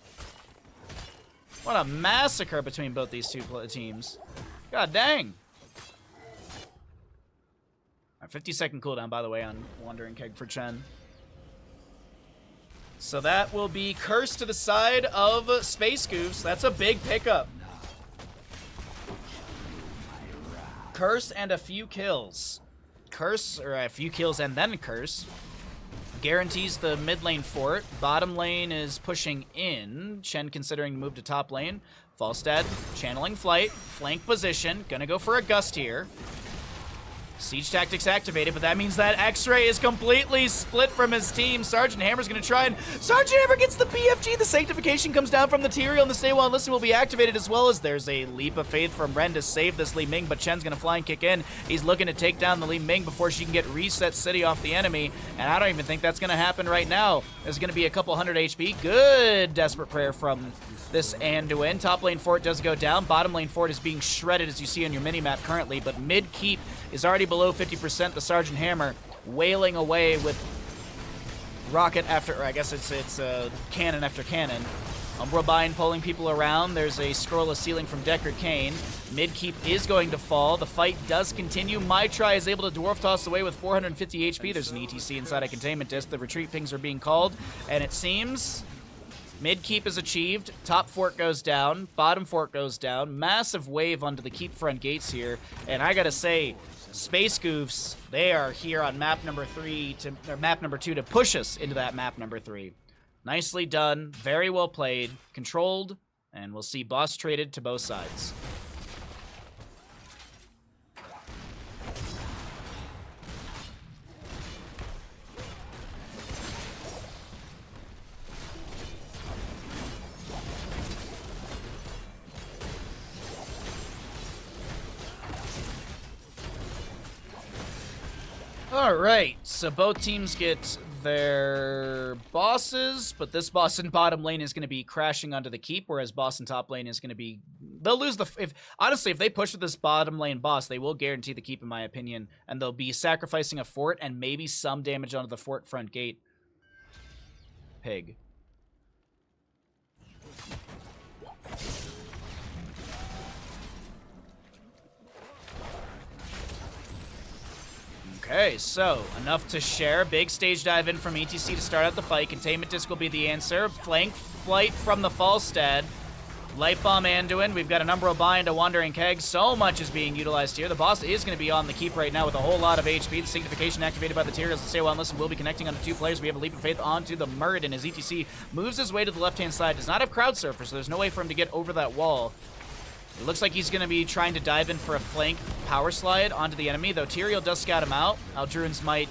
What a massacre between both these two teams. God dang. 50-second cooldown, by the way, on Wandering Keg for Chen. So that will be Curse to the side of Space Goofs. That's a big pickup. Curse and a few kills. Curse, or a few kills and then Curse, guarantees the mid lane fort. Bottom lane is pushing in. Chen considering to move to top lane. Falstad channeling flight. Flank position. Gonna go for a gust here. Siege tactics activated, but that means that X-Ray is completely split from his team. Sergeant Hammer's gonna try, and Sergeant Hammer gets the BFG. The Sanctification comes down from the Tyrael, and the Stay Well and Listen will be activated, as well as there's a Leap of Faith from Ren to save this Li Ming, but Chen's gonna fly and kick in. He's looking to take down the Li Ming before she can get Reset City off the enemy, and I don't even think that's gonna happen right now. There's gonna be a couple hundred HP. Good Desperate Prayer from this Anduin. Top lane fort does go down. Bottom lane fort is being shredded, as you see on your mini-map currently, but mid keep is already below 50%. The Sergeant Hammer wailing away with rocket after, or I guess it's cannon after cannon. Umbra pulling people around. There's a scroll of ceiling from Deckard Cain. Mid keep is going to fall. The fight does continue. Maitri is able to dwarf toss away with 450 HP. There's an ETC inside a containment disc. The retreat pings are being called, and it seems mid keep is achieved. Top fort goes down. Bottom fort goes down. Massive wave onto the keep front gates here, and I gotta say, Space Goofs, they are here on map number 2 to push us into that map number 3. Nicely done, very well played, controlled, and we'll see boss traded to both sides. Alright, so both teams get their bosses, but this boss in bottom lane is going to be crashing onto the keep, whereas boss in top lane is going to be... They'll lose the... Honestly, if they push with this bottom lane boss, they will guarantee the keep, in my opinion, and they'll be sacrificing a fort and maybe some damage onto the fort front gate. Pig. Okay, so enough to share. Big stage dive in from ETC to start out the fight. Containment disc will be the answer. Flank flight from the Falstad. Light Bomb Anduin. We've got a number of buy into Wandering Keg. So much is being utilized here. The boss is going to be on the keep right now with a whole lot of HP. The Sanctification activated by the Tyraels. The Stay Well and Listen will be connecting onto two players. We have a Leap of Faith onto the Muradin as ETC moves his way to the left-hand side. Does not have Crowd Surfer, so there's no way for him to get over that wall. It looks like he's going to be trying to dive in for a flank power slide onto the enemy, though Tyrael does scout him out. Aldruin's Might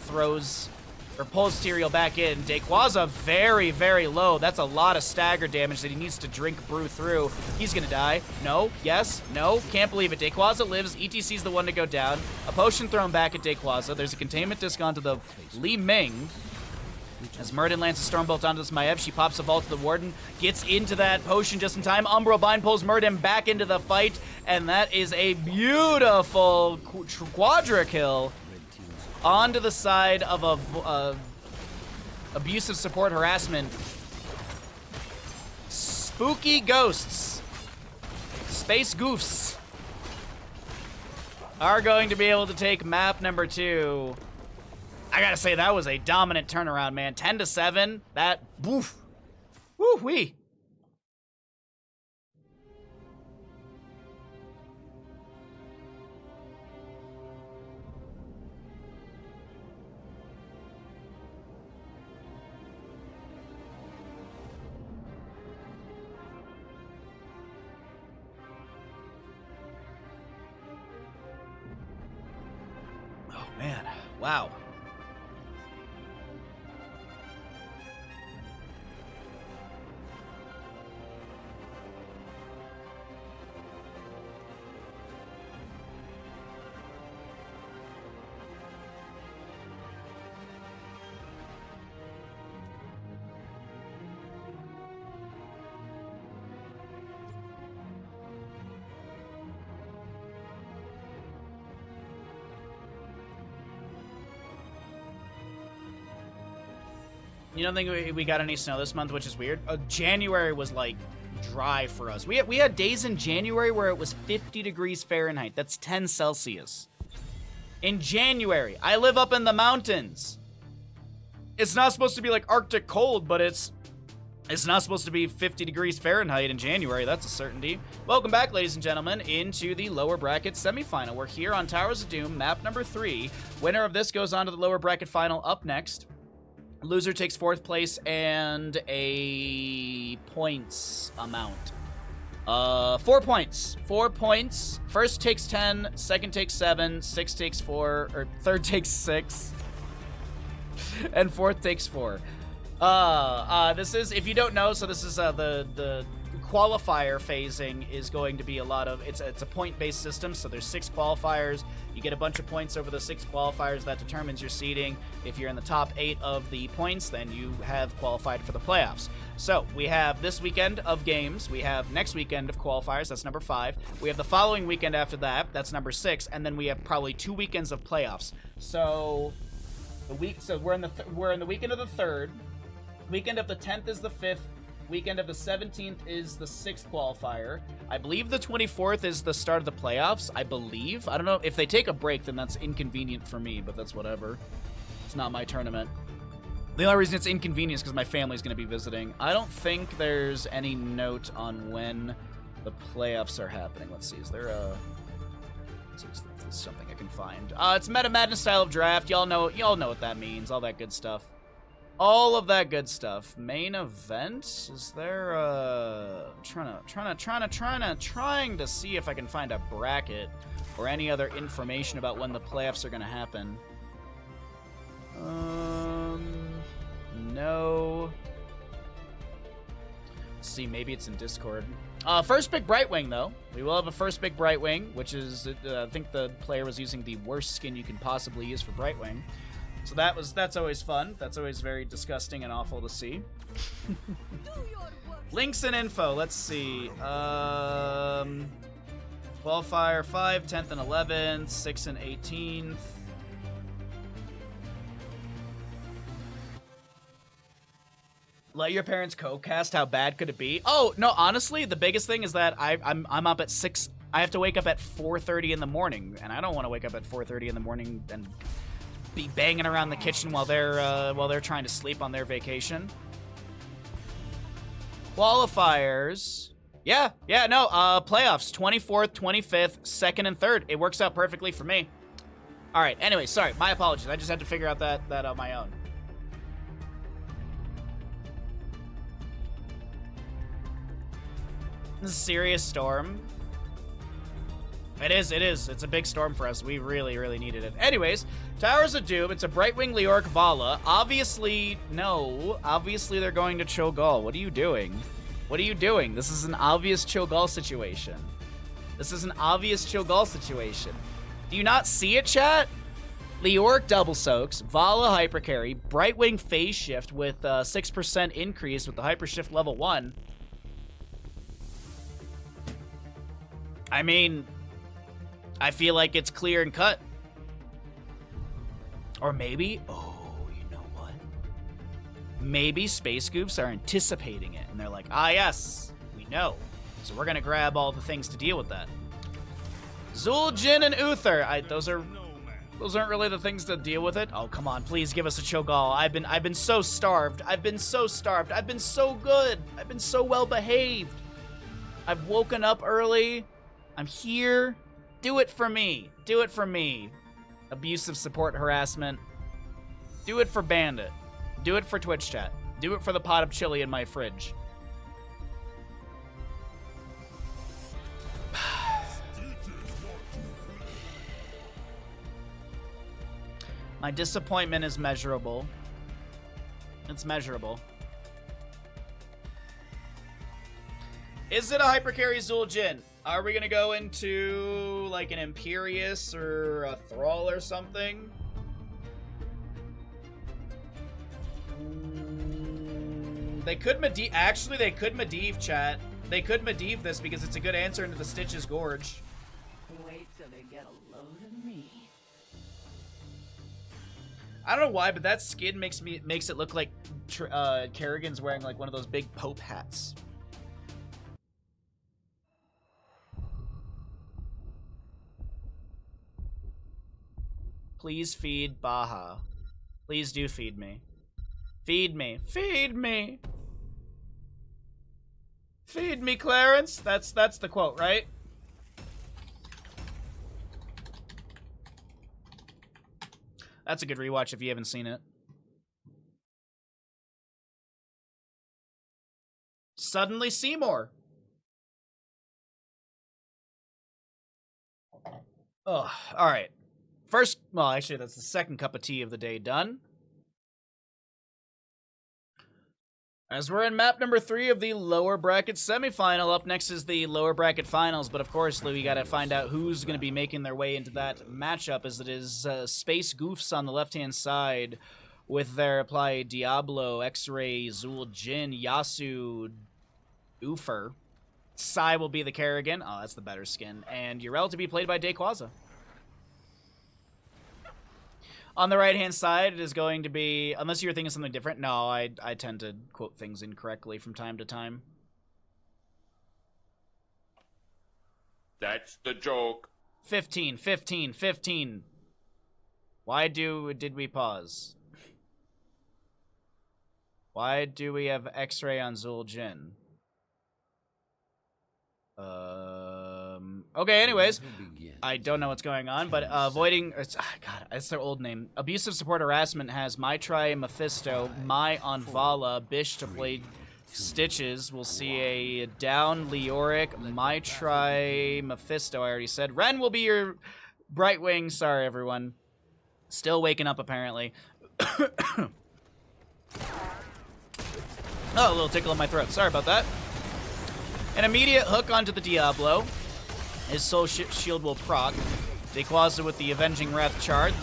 pulls Tyrael back in. Dayquaza very, very low. That's a lot of stagger damage that he needs to drink brew through. He's going to die. No. Yes. No. Can't believe it. Dayquaza lives. ETC's the one to go down. A potion thrown back at Dayquaza. There's a containment disc onto the Li Ming. As Muradin lands a Stormbolt onto this Maiev, she pops a vault to the Warden, gets into that potion just in time. Umbral Bind pulls Muradin back into the fight, and that is a beautiful quadra kill onto the side of a abusive support harassment. Spooky Ghosts, Space Goofs, are going to be able to take map number 2. I gotta say, that was a dominant turnaround, man. 10-7. That, woof. Woo-wee. Oh, man. Wow. You don't think we got any snow this month, which is weird? January was, like, dry for us. We had days in January where it was 50 degrees Fahrenheit. That's 10 Celsius. In January. I live up in the mountains. It's not supposed to be, like, Arctic cold, but it's not supposed to be 50 degrees Fahrenheit in January. That's a certainty. Welcome back, ladies and gentlemen, into the lower bracket semifinal. We're here on Towers of Doom, map number 3. Winner of this goes on to the lower bracket final up next. Loser takes 4th place and a points amount. 4 points. 4 points. First takes 10, second takes 7, sixth takes 4, or third takes 6, and fourth takes 4. This is, if you don't know, so this is the qualifier phasing is going to be a lot of, it's a point-based system, so there's 6 qualifiers. You get a bunch of points over the 6 qualifiers. That determines your seeding. If you're in the top 8 of the points, then you have qualified for the playoffs. So we have this weekend of games. We have next weekend of qualifiers. That's number 5. We have the following weekend after that. That's number 6. And then we have probably 2 weekends of playoffs. So we're in the weekend of the 3rd. Weekend of the 10th is the 5th. Weekend of the 17th is the 6th qualifier. I believe the 24th is the start of the playoffs. I believe. I don't know. If they take a break, then that's inconvenient for me, but that's whatever. It's not my tournament. The only reason it's inconvenient is because my family's going to be visiting. I don't think there's any note on when the playoffs are happening. Let's see. Is there a... something I can find. It's Meta Madness style of draft. Y'all know what that means. All that good stuff. All of that good stuff. Main event? Is there trying to see if I can find a bracket or any other information about when the playoffs are gonna happen. No. Let's see, maybe it's in Discord. First pick Brightwing, though. We will have a first pick Brightwing, which is, I think the player was using the worst skin you can possibly use for Brightwing. So that's always fun. That's always very disgusting and awful to see. Links and info. Let's see. Qualifier 5, 10th and 11th, 6th and 18th. Let your parents co-cast. How bad could it be? Oh no, honestly, the biggest thing is that I'm up at 6. I have to wake up at 4:30 in the morning, and I don't want to wake up at 4:30 in the morning and be banging around the kitchen while they're trying to sleep on their vacation. Qualifiers. Yeah, no, playoffs, 24th, 25th, 2nd, and 3rd. It works out perfectly for me. All right, anyway, sorry, my apologies. I just had to figure out that on my own. This is a serious storm. It is. It's a big storm for us. We really, really needed it. Anyways, Towers of Doom. It's a Brightwing Leoric Vala. Obviously, no. Obviously, they're going to Cho'Gall. What are you doing? What are you doing? This is an obvious Cho'Gall situation. This is an obvious Cho'Gall situation. Do you not see it, chat? Leoric Double Soaks, Vala Hyper Carry, Brightwing Phase Shift with 6% increase with the Hyper Shift level 1. I mean, I feel like it's clear and cut. Or maybe, oh, you know what? Maybe Space Goofs are anticipating it, and they're like, ah, yes, we know. So we're going to grab all the things to deal with that. Zul'jin and Uther. Those aren't really the things to deal with it. Oh, come on, please give us a Cho'Gall. I've been so starved. I've been so starved. I've been so good. I've been so well behaved. I've woken up early. I'm here. Do it for me. Do it for me. Abusive support harassment. Do it for Bandit. Do it for Twitch chat. Do it for the pot of chili in my fridge. My disappointment is measurable. It's measurable. Is it a hypercarry Zul'jin? Are we gonna go into like an Imperious or a Thrall or something? They could Medivh. Actually, they could Medivh, chat. They could Medivh this because it's a good answer into the Stitches Gorge. Wait till they get a load of me. I don't know why, but that skin makes it look like Kerrigan's wearing like one of those big Pope hats. Please feed Baha. Please do feed me. Feed me. Feed me. Feed me, Clarence. That's the quote, right? That's a good rewatch if you haven't seen it. Suddenly Seymour. Oh, all right. First, well, actually, that's the second cup of tea of the day done. As we're in map number 3 of the lower bracket semifinal, up next is the lower bracket finals. But of course, Lou, you got to find out who's going to be making their way into that matchup, as it is Space Goofs on the left-hand side with their applied Diablo, X-Ray, Zul'jin, Yasu, Oofer. Sai will be the Kerrigan. Oh, that's the better skin. And Yrel to be played by Dayquaza. On the right-hand side, it is going to be, unless you're thinking something different. No, I tend to quote things incorrectly from time to time. That's the joke. 15, 15, 15. Why did we pause? Why do we have X-Ray on Zul'jin? Okay, anyways, I don't know what's going on, but avoiding, God, it's their old name. Abusive support harassment has My Try Mephisto, My on Vala, Bish to play Stitches. We'll see a down Leoric, My Try Mephisto, I already said. Ren will be your Brightwing. Sorry, everyone. Still waking up, apparently. Oh, a little tickle in my throat. Sorry about that. An immediate hook onto the Diablo. His Soul Shield will proc. Dayquaza with the Avenging Wrath charge,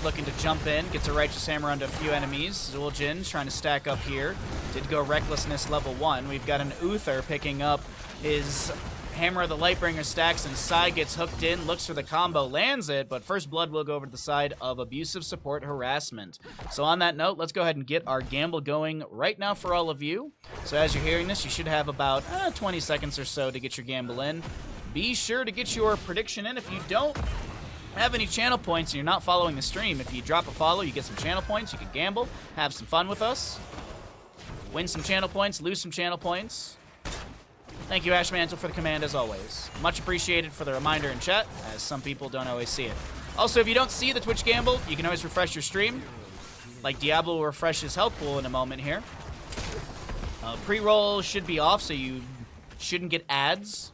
looking to jump in. Gets a Righteous Hammer onto a few enemies. Zul'jin trying to stack up here. Did go Recklessness level 1. We've got an Uther picking up his Hammer of the Lightbringer stacks, and Sai gets hooked in, looks for the combo, lands it, but First Blood will go over to the side of Abusive Support Harassment. So on that note, let's go ahead and get our gamble going right now for all of you. So as you're hearing this, you should have about 20 seconds or so to get your gamble in. Be sure to get your prediction in. If you don't have any channel points and you're not following the stream, if you drop a follow, you get some channel points, you can gamble, have some fun with us, win some channel points, lose some channel points. Thank you, Ashmantle, for the command, as always. Much appreciated for the reminder in chat, as some people don't always see it. Also, if you don't see the Twitch gamble, you can always refresh your stream. Like Diablo will refresh his health pool in a moment here. Pre-roll should be off, so you shouldn't get ads.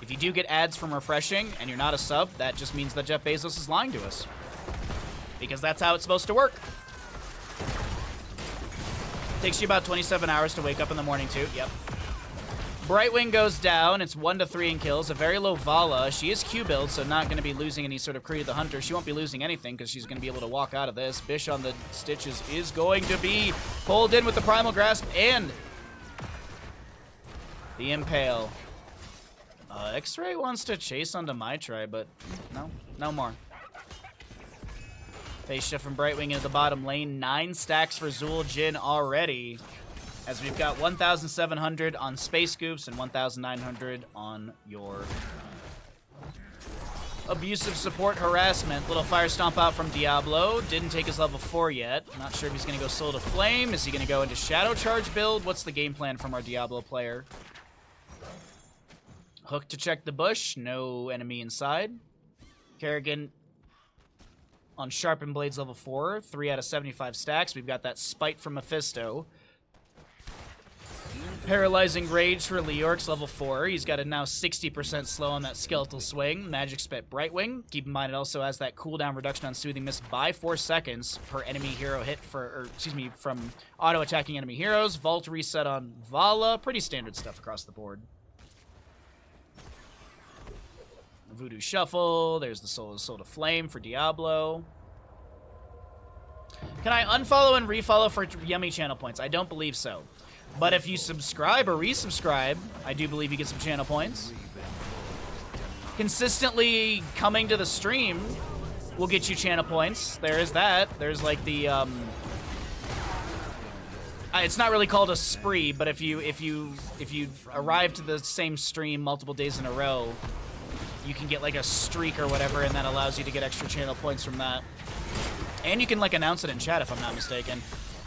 If you do get ads from refreshing and you're not a sub, that just means that Jeff Bezos is lying to us. Because that's how it's supposed to work. Takes you about 27 hours to wake up in the morning, too. Yep. Brightwing goes down. It's 1 to 3 in kills. A very low Vala. She is Q build, so not going to be losing any sort of Creed the Hunter. She won't be losing anything because she's going to be able to walk out of this. Bish on the Stitches is going to be pulled in with the Primal Grasp and the Impale. X-Ray wants to chase onto My Try, but no more. Face shift from Brightwing into the bottom lane. 9 stacks for Zul'jin already, as we've got 1,700 on Space Goofs and 1,900 on your Abusive Support Harassment. Little Fire Stomp out from Diablo. Didn't take his level 4 yet. Not sure if he's going to go Soul to Flame. Is he going to go into Shadow Charge build? What's the game plan from our Diablo player? Hook to check the bush. No enemy inside. Kerrigan on Sharpened Blades level 4. 3 out of 75 stacks. We've got that Spite from Mephisto. Paralyzing Rage for Leorc's level 4. He's got a now 60% slow on that Skeletal Swing. Magic Spit Brightwing. Keep in mind it also has that cooldown reduction on Soothing Mist by 4 seconds per enemy hero hit from auto-attacking enemy heroes. Vault Reset on Vala. Pretty standard stuff across the board. Voodoo Shuffle. There's the Soul to Flame for Diablo. Can I unfollow and refollow for yummy channel points? I don't believe so. But if you subscribe or resubscribe, I do believe you get some channel points. Consistently coming to the stream will get you channel points. There is that. There's like the it's not really called a spree, but if you arrive to the same stream multiple days in a row, you can get like a streak or whatever, and that allows you to get extra channel points from that. And you can like announce it in chat if I'm not mistaken.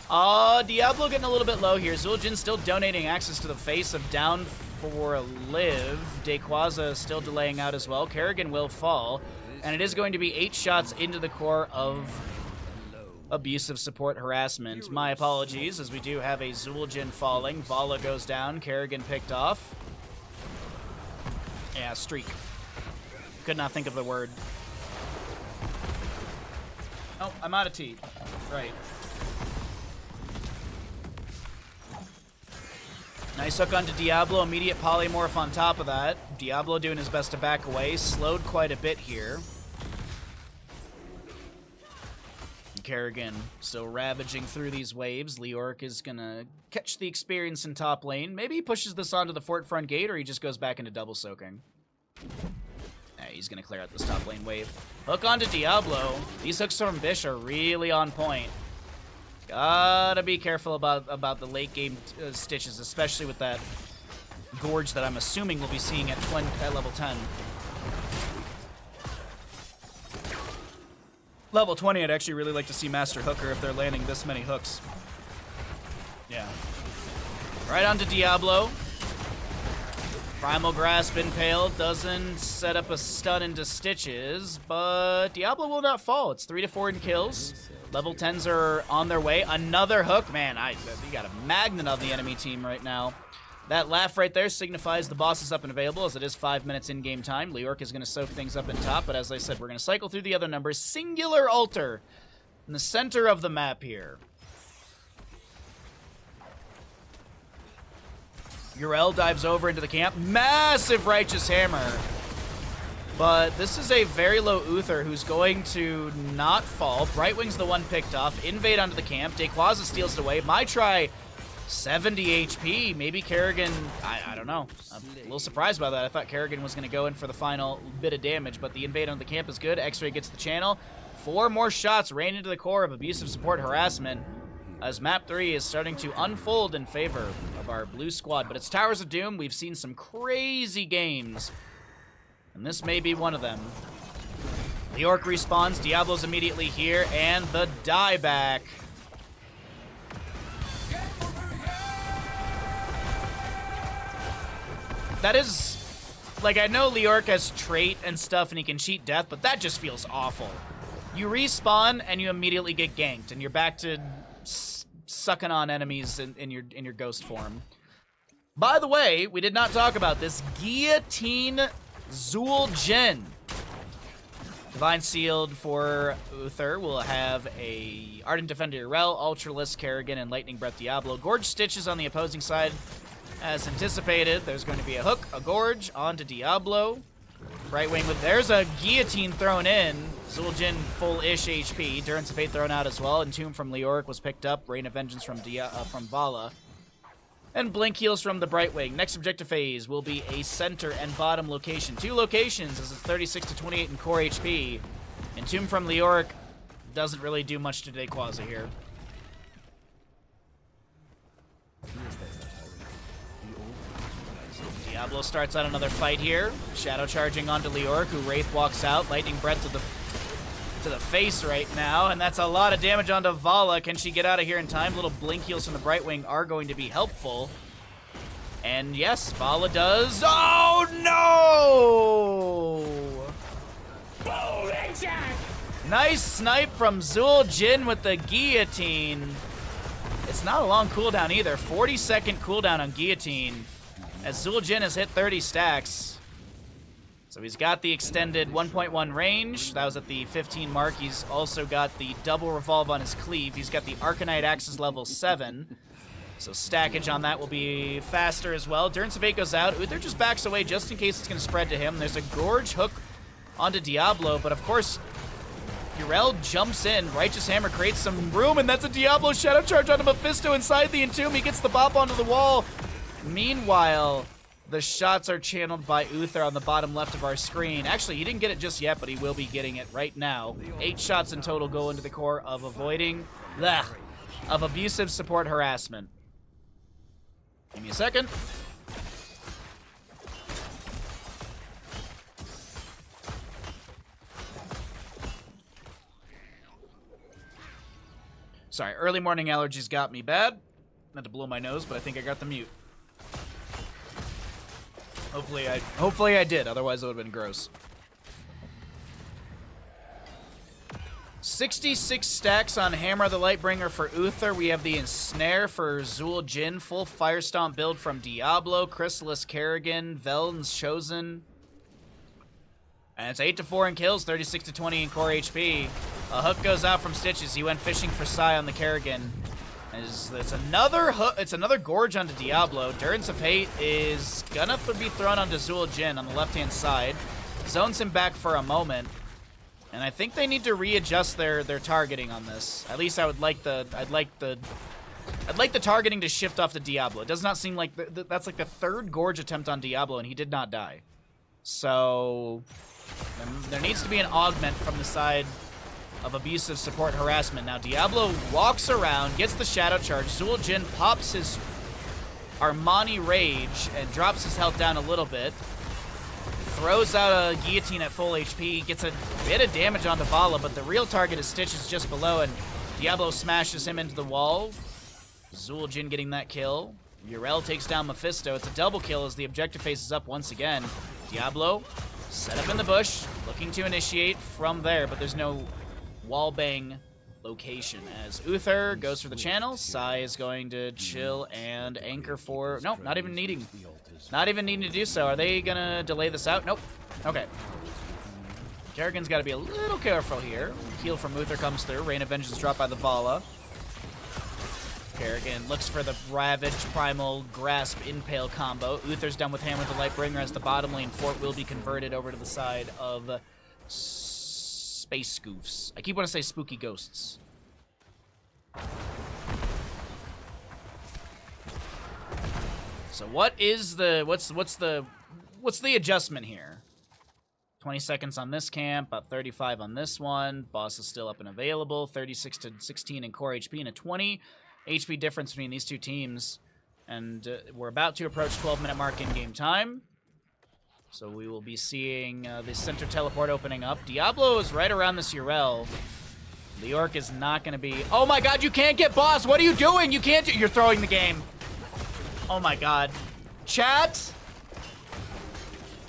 Diablo getting a little bit low here. Zul'jin still donating access to the face of Down for Live. Dayquaza still delaying out as well. Kerrigan will fall. And it is going to be 8 shots into the core of abusive support harassment. My apologies, as we do have a Zul'jin falling. Vala goes down. Kerrigan picked off. Yeah, streak. Could not think of the word. Oh, I'm out of tea. Right. Nice hook onto Diablo, immediate polymorph on top of that. Diablo doing his best to back away, slowed quite a bit here. Kerrigan still ravaging through these waves. Leorc is gonna catch the experience in top lane. Maybe he pushes this onto the fort front gate, or he just goes back into double soaking. Yeah, he's gonna clear out this top lane wave. Hook onto Diablo. These hooks from Bish are really on point. Gotta be careful about the late game stitches, especially with that Gorge that I'm assuming we'll be seeing at level 10. Level 20, I'd actually really like to see Master Hooker if they're landing this many hooks. Yeah. Right onto Diablo. Primal Grasp Impaled doesn't set up a stun into stitches, but Diablo will not fall. It's 3 to 4 in kills. Level 10s are on their way. Another hook. Man, you got a magnet on the enemy team right now. That laugh right there signifies the boss is up and available, as it is 5 minutes in-game time. Leorc is going to soak things up in top, but as I said, we're going to cycle through the other numbers. Singular altar in the center of the map here. Yrel dives over into the camp. Massive Righteous Hammer. But this is a very low Uther who's going to not fall. Brightwing's the one picked off. Invade onto the camp. Dayquaza steals it away. My try, 70 HP. Maybe Kerrigan, I don't know. I'm a little surprised by that. I thought Kerrigan was going to go in for the final bit of damage, but the invade onto the camp is good. X-Ray gets the channel. 4 more shots rain into the core of abusive support harassment, as map 3 is starting to unfold in favor of our blue squad. But it's Towers of Doom. We've seen some crazy games, and this may be one of them. Leorc respawns. Diablo's immediately here, and the dieback. That is, like, I know Leorc has trait and stuff, and he can cheat death, but that just feels awful. You respawn, and you immediately get ganked, and you're back to sucking on enemies in your ghost form. By the way, we did not talk about this. Guillotine Zul'jin. Divine Sealed for Uther. We'll have a Ardent Defender Yrel, Ultralisk Kerrigan, and Lightning Breath Diablo. Gorge Stitches on the opposing side. As anticipated, there's going to be a hook, a Gorge, onto Diablo. Brightwing with, there's a Guillotine thrown in. Zul'jin full-ish HP. Durance of Fate thrown out as well. Entomb from Leorc was picked up. Rain of Vengeance from Vala. And Blink Heals from the Brightwing. Next objective phase will be a center and bottom location. 2 locations, as it's 36 to 28 in core HP. Entomb from Leorc doesn't really do much to Dayquaza here. Diablo starts out another fight here. Shadow charging onto Leorc, who Wraith walks out. Lightning Breath to the face right now, and that's a lot of damage onto Vala. Can she get out of here in time? Little Blink Heals from the Brightwing are going to be helpful. And yes, Vala does. Oh no! Nice snipe from Zul'jin with the Guillotine. It's not a long cooldown either. 40-second cooldown on Guillotine, as Zueljin has hit 30 stacks. So he's got the extended 1.1 range. That was at the 15 mark. He's also got the double revolve on his cleave. He's got the Arcanite Axe's level 7. So stackage on that will be faster as well. Durance of 8 goes out. Uther just backs away just in case it's going to spread to him. There's a Gorge hook onto Diablo, but of course, Yrel jumps in. Righteous Hammer creates some room, and that's a Diablo Shadow Charge onto Mephisto inside the Entomb. He gets the bop onto the wall. Meanwhile, the shots are channeled by Uther on the bottom left of our screen. Actually, he didn't get it just yet, but he will be getting it right now. 8 shots in total go into the core of of abusive support harassment. Give me a second. Sorry, early morning allergies got me bad. Not to blow my nose, but I think I got the mute. Hopefully I did, otherwise it would have been gross. 66 stacks on Hammer the Lightbringer for Uther. We have the Ensnare for Zueljin. Full Fire Stomp build from Diablo, Chrysalis Kerrigan, Velden's Chosen. And it's 8-4 in kills, 36-20 in core HP. A hook goes out from Stitches. He went fishing for Psy on the Kerrigan. It's another hook. It's another Gorge onto Diablo. Durance of Hate is gonna be thrown onto Zueljin on the left-hand side. Zones him back for a moment. And I think they need to readjust their targeting on this. At least I'd like the targeting to shift off to Diablo. It does not seem like that's like the 3rd Gorge attempt on Diablo, and he did not die. So there needs to be an augment from the side of abusive support harassment. Now Diablo walks around, gets the Shadow Charge. Zueljin pops his Armani Rage and drops his health down a little bit. Throws out a Guillotine at full HP, gets a bit of damage onto Vala, but the real target is Stitches just below, and Diablo smashes him into the wall. Zueljin getting that kill. Yrel takes down Mephisto. It's a double kill as the objective faces up once again. Diablo set up in the bush, looking to initiate from there, but there's no wallbang location as Uther goes for the channel. Psy is going to chill and anchor for... Nope, not even needing to do so. Are they gonna delay this out? Nope. Okay. Kerrigan's got to be a little careful here. Heal from Uther comes through. Rain of Vengeance dropped by the Vala. Kerrigan looks for the Ravage, Primal, Grasp, Impale combo. Uther's done with Hammer the Lightbringer as the bottom lane fort will be converted over to the side of Space Scoofs. I keep wanting to say Spooky Ghosts. So what is the what's the adjustment here? 20 seconds on this camp, about 35 on this one. Boss is still up and available. 36-16 in core HP and a 20 HP difference between these two teams. And we're about to approach 12-minute mark in game time. So we will be seeing the center teleport opening up. Diablo is right around this Yrel. Leorc is not going to be... Oh my god, you can't get boss! What are you doing? You can't do... You're throwing the game. Oh my god. Chat?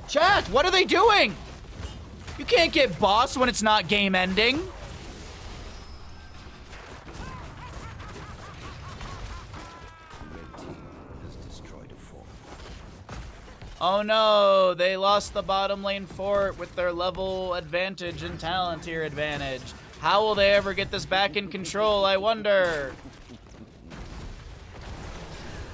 Chat, what are they doing? You can't get boss when it's not game ending. Oh no, they lost the bottom lane fort with their level advantage and talent tier advantage. How will they ever get this back in control, I wonder?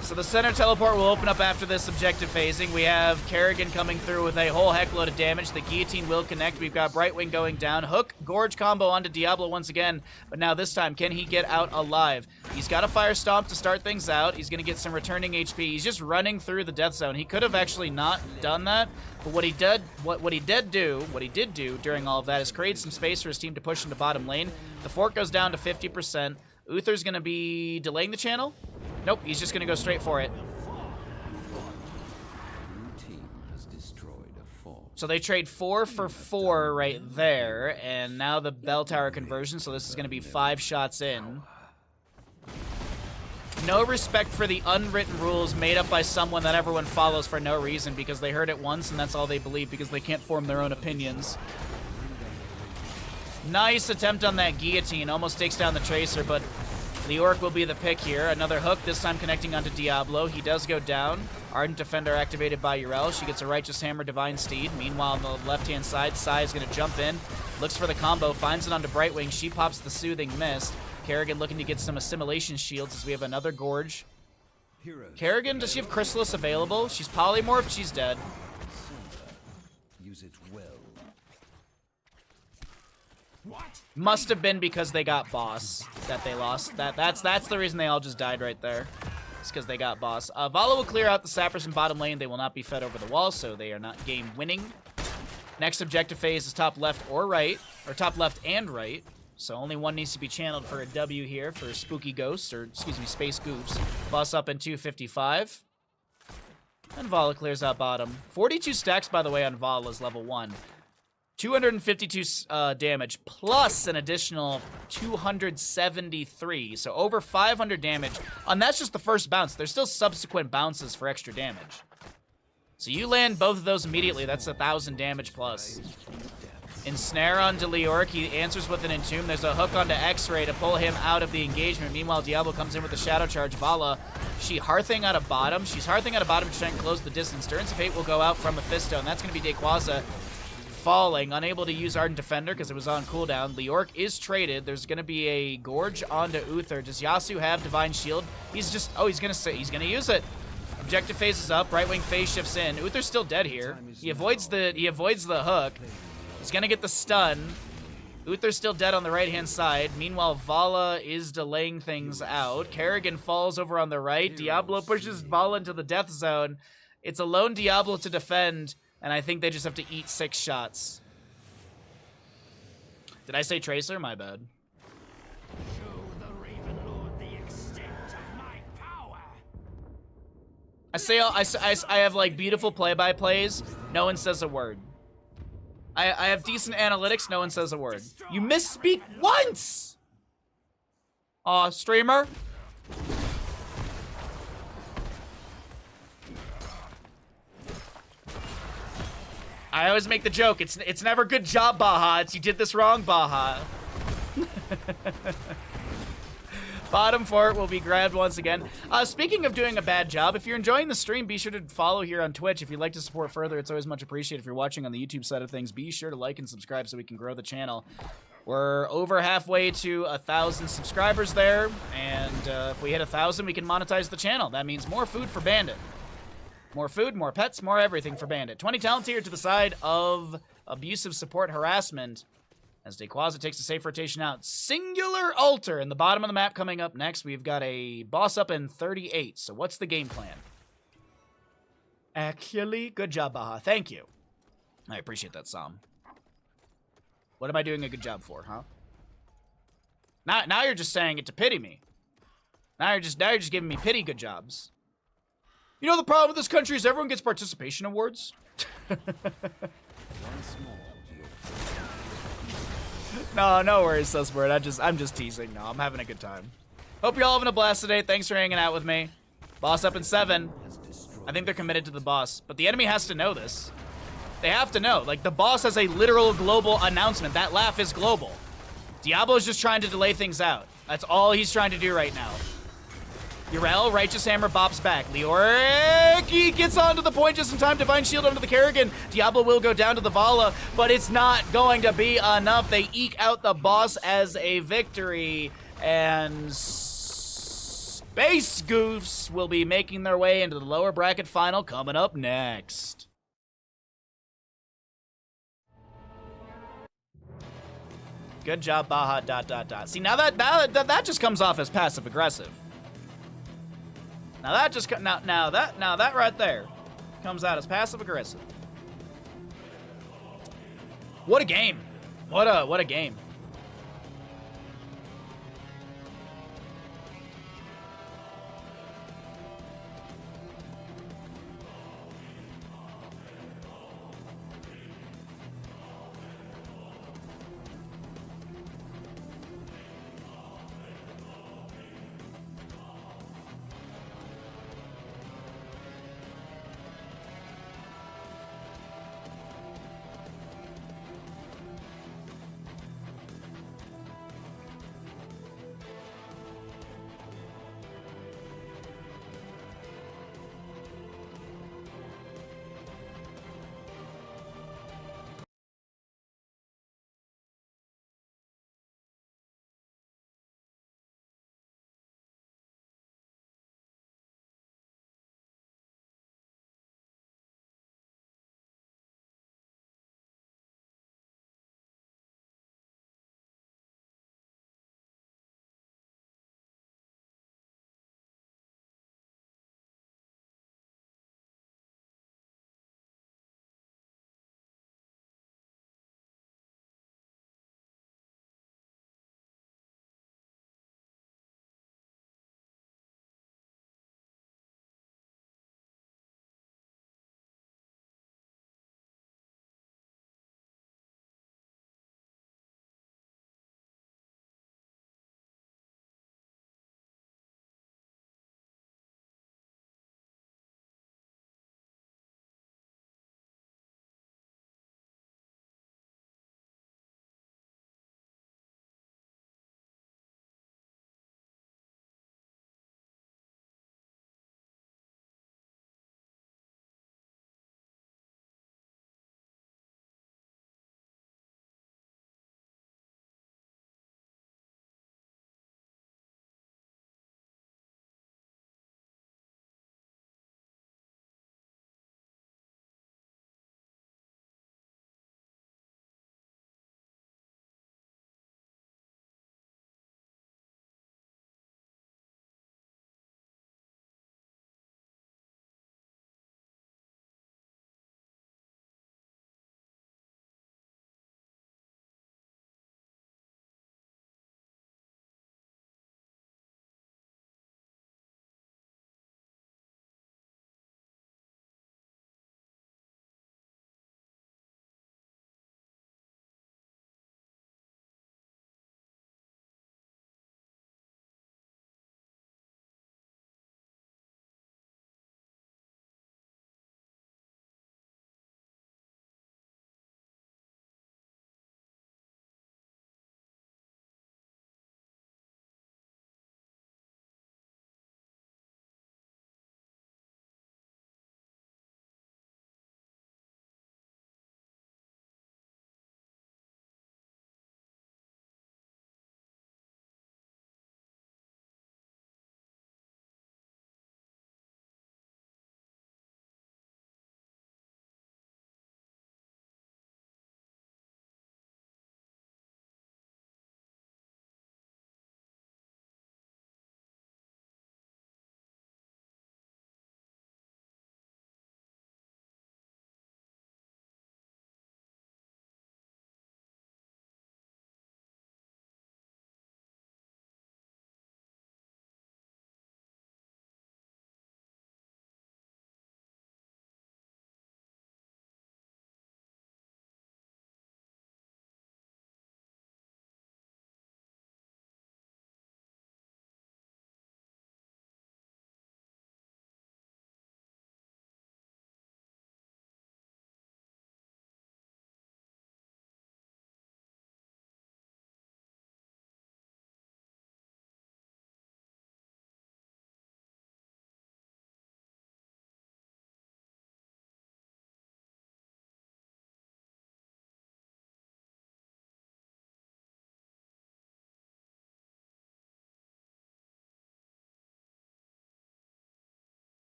So the center teleport will open up after this objective phasing. We have Kerrigan coming through with a whole heckload of damage. The Guillotine will connect. We've got Brightwing going down. Hook, Gorge combo onto Diablo once again. But now this time, can he get out alive? He's got a Fire Stomp to start things out. He's going to get some returning HP. He's just running through the death zone. He could have actually not done that. But what he did do during all of that is create some space for his team to push into bottom lane. The fort goes down to 50%. Uther's going to be delaying the channel. Nope, he's just going to go straight for it. So they trade 4 for 4 right there, and now the bell tower conversion, so this is going to be 5 shots in. No respect for the unwritten rules made up by someone that everyone follows for no reason because they heard it once and that's all they believe because they can't form their own opinions. Nice attempt on that Guillotine, almost takes down the Tracer, but Leoric will be the pick here. Another hook, this time connecting onto Diablo. He does go down. Ardent Defender activated by Urel. She gets a Righteous Hammer, Divine Steed. Meanwhile, on the left-hand side, Sai is going to jump in. Looks for the combo, finds it onto Brightwing. She pops the Soothing Mist. Kerrigan looking to get some Assimilation Shields as we have another Gorge. Kerrigan, does she have Chrysalis available? She's polymorphed, she's dead. Use it well. Must have been because they got boss that they lost. That's the reason they all just died right there. It's because they got boss. Vala will clear out the sappers in bottom lane. They will not be fed over the wall, so they are not game winning. Next objective phase is top left or right, or top left and right. So only one needs to be channeled for a W here for Spooky Ghosts, or excuse me, Space Goofs. Boss up in 255. And Vala clears out bottom. 42 stacks, by the way, on Vala's level 1. 252 damage, plus an additional 273. So over 500 damage. And that's just the first bounce. There's still subsequent bounces for extra damage. So you land both of those immediately. That's 1,000 damage plus. Ensnare onto Leoric. He answers with an Entomb. There's a hook onto X-Ray to pull him out of the engagement. Meanwhile, Diablo comes in with the Shadow Charge. Vala, she Hearthing out of bottom. She's Hearthing out of bottom to try and close the distance. Durance of Fate will go out from Mephisto, and that's going to be Dayquaza falling, unable to use Ardent Defender because it was on cooldown. Leoric is traded. There's going to be a Gorge onto Uther. Does Yasuo have Divine Shield? He's just, oh, he's going to use it. Objective phase is up. Right wing phase shifts in. Uther's still dead here. He avoids the hook. He's going to get the stun. Uther's still dead on the right-hand side. Meanwhile, Vala is delaying things out. Kerrigan falls over on the right. Diablo pushes Vala into the death zone. It's a lone Diablo to defend, and I think they just have to eat 6 shots. Did I say Tracer? My bad. I have like beautiful play-by-plays. No one says a word. I have decent analytics. No one says a word. You misspeak once. Aw, streamer. I always make the joke. It's never good job, Baha. It's you did this wrong, Baha. Bottom fort will be grabbed once again. Speaking of doing a bad job, if you're enjoying the stream, be sure to follow here on Twitch. If you'd like to support further, it's always much appreciated. If you're watching on the YouTube side of things, be sure to like and subscribe so we can grow the channel. We're over halfway to 1,000 subscribers there, and if we hit 1,000, we can monetize the channel. That means more food for Bandit. More food, more pets, more everything for Bandit. 20 talent tier to the side of abusive support harassment. As Dayquaza takes a safe rotation out. Singular Altar in the bottom of the map coming up next. We've got a boss up in 38. So what's the game plan? Actually, good job, Baha. Thank you. I appreciate that, Sam. What am I doing a good job for, huh? Now you're just saying it to pity me. Now you're just giving me pity good jobs. You know the problem with this country is everyone gets participation awards. No worries, Sussword. I'm just teasing. No, I'm having a good time. Hope you're all having a blast today. Thanks for hanging out with me. Boss up in 7. I think they're committed to the boss, but the enemy has to know this. They have to know. Like, the boss has a literal global announcement. That laugh is global. Diablo's just trying to delay things out. That's all he's trying to do right now. Urel, Righteous Hammer bops back. Leoric, he gets onto the point just in time. Divine Shield onto the Kerrigan. Diablo will go down to the Vala, but it's not going to be enough. They eke out the boss as a victory, and Space Goofs will be making their way into the lower bracket final coming up next. Good job, Baha, ... See, now that just comes off as passive-aggressive. Now that just now that right there comes out as passive aggressive. What a game. What a game.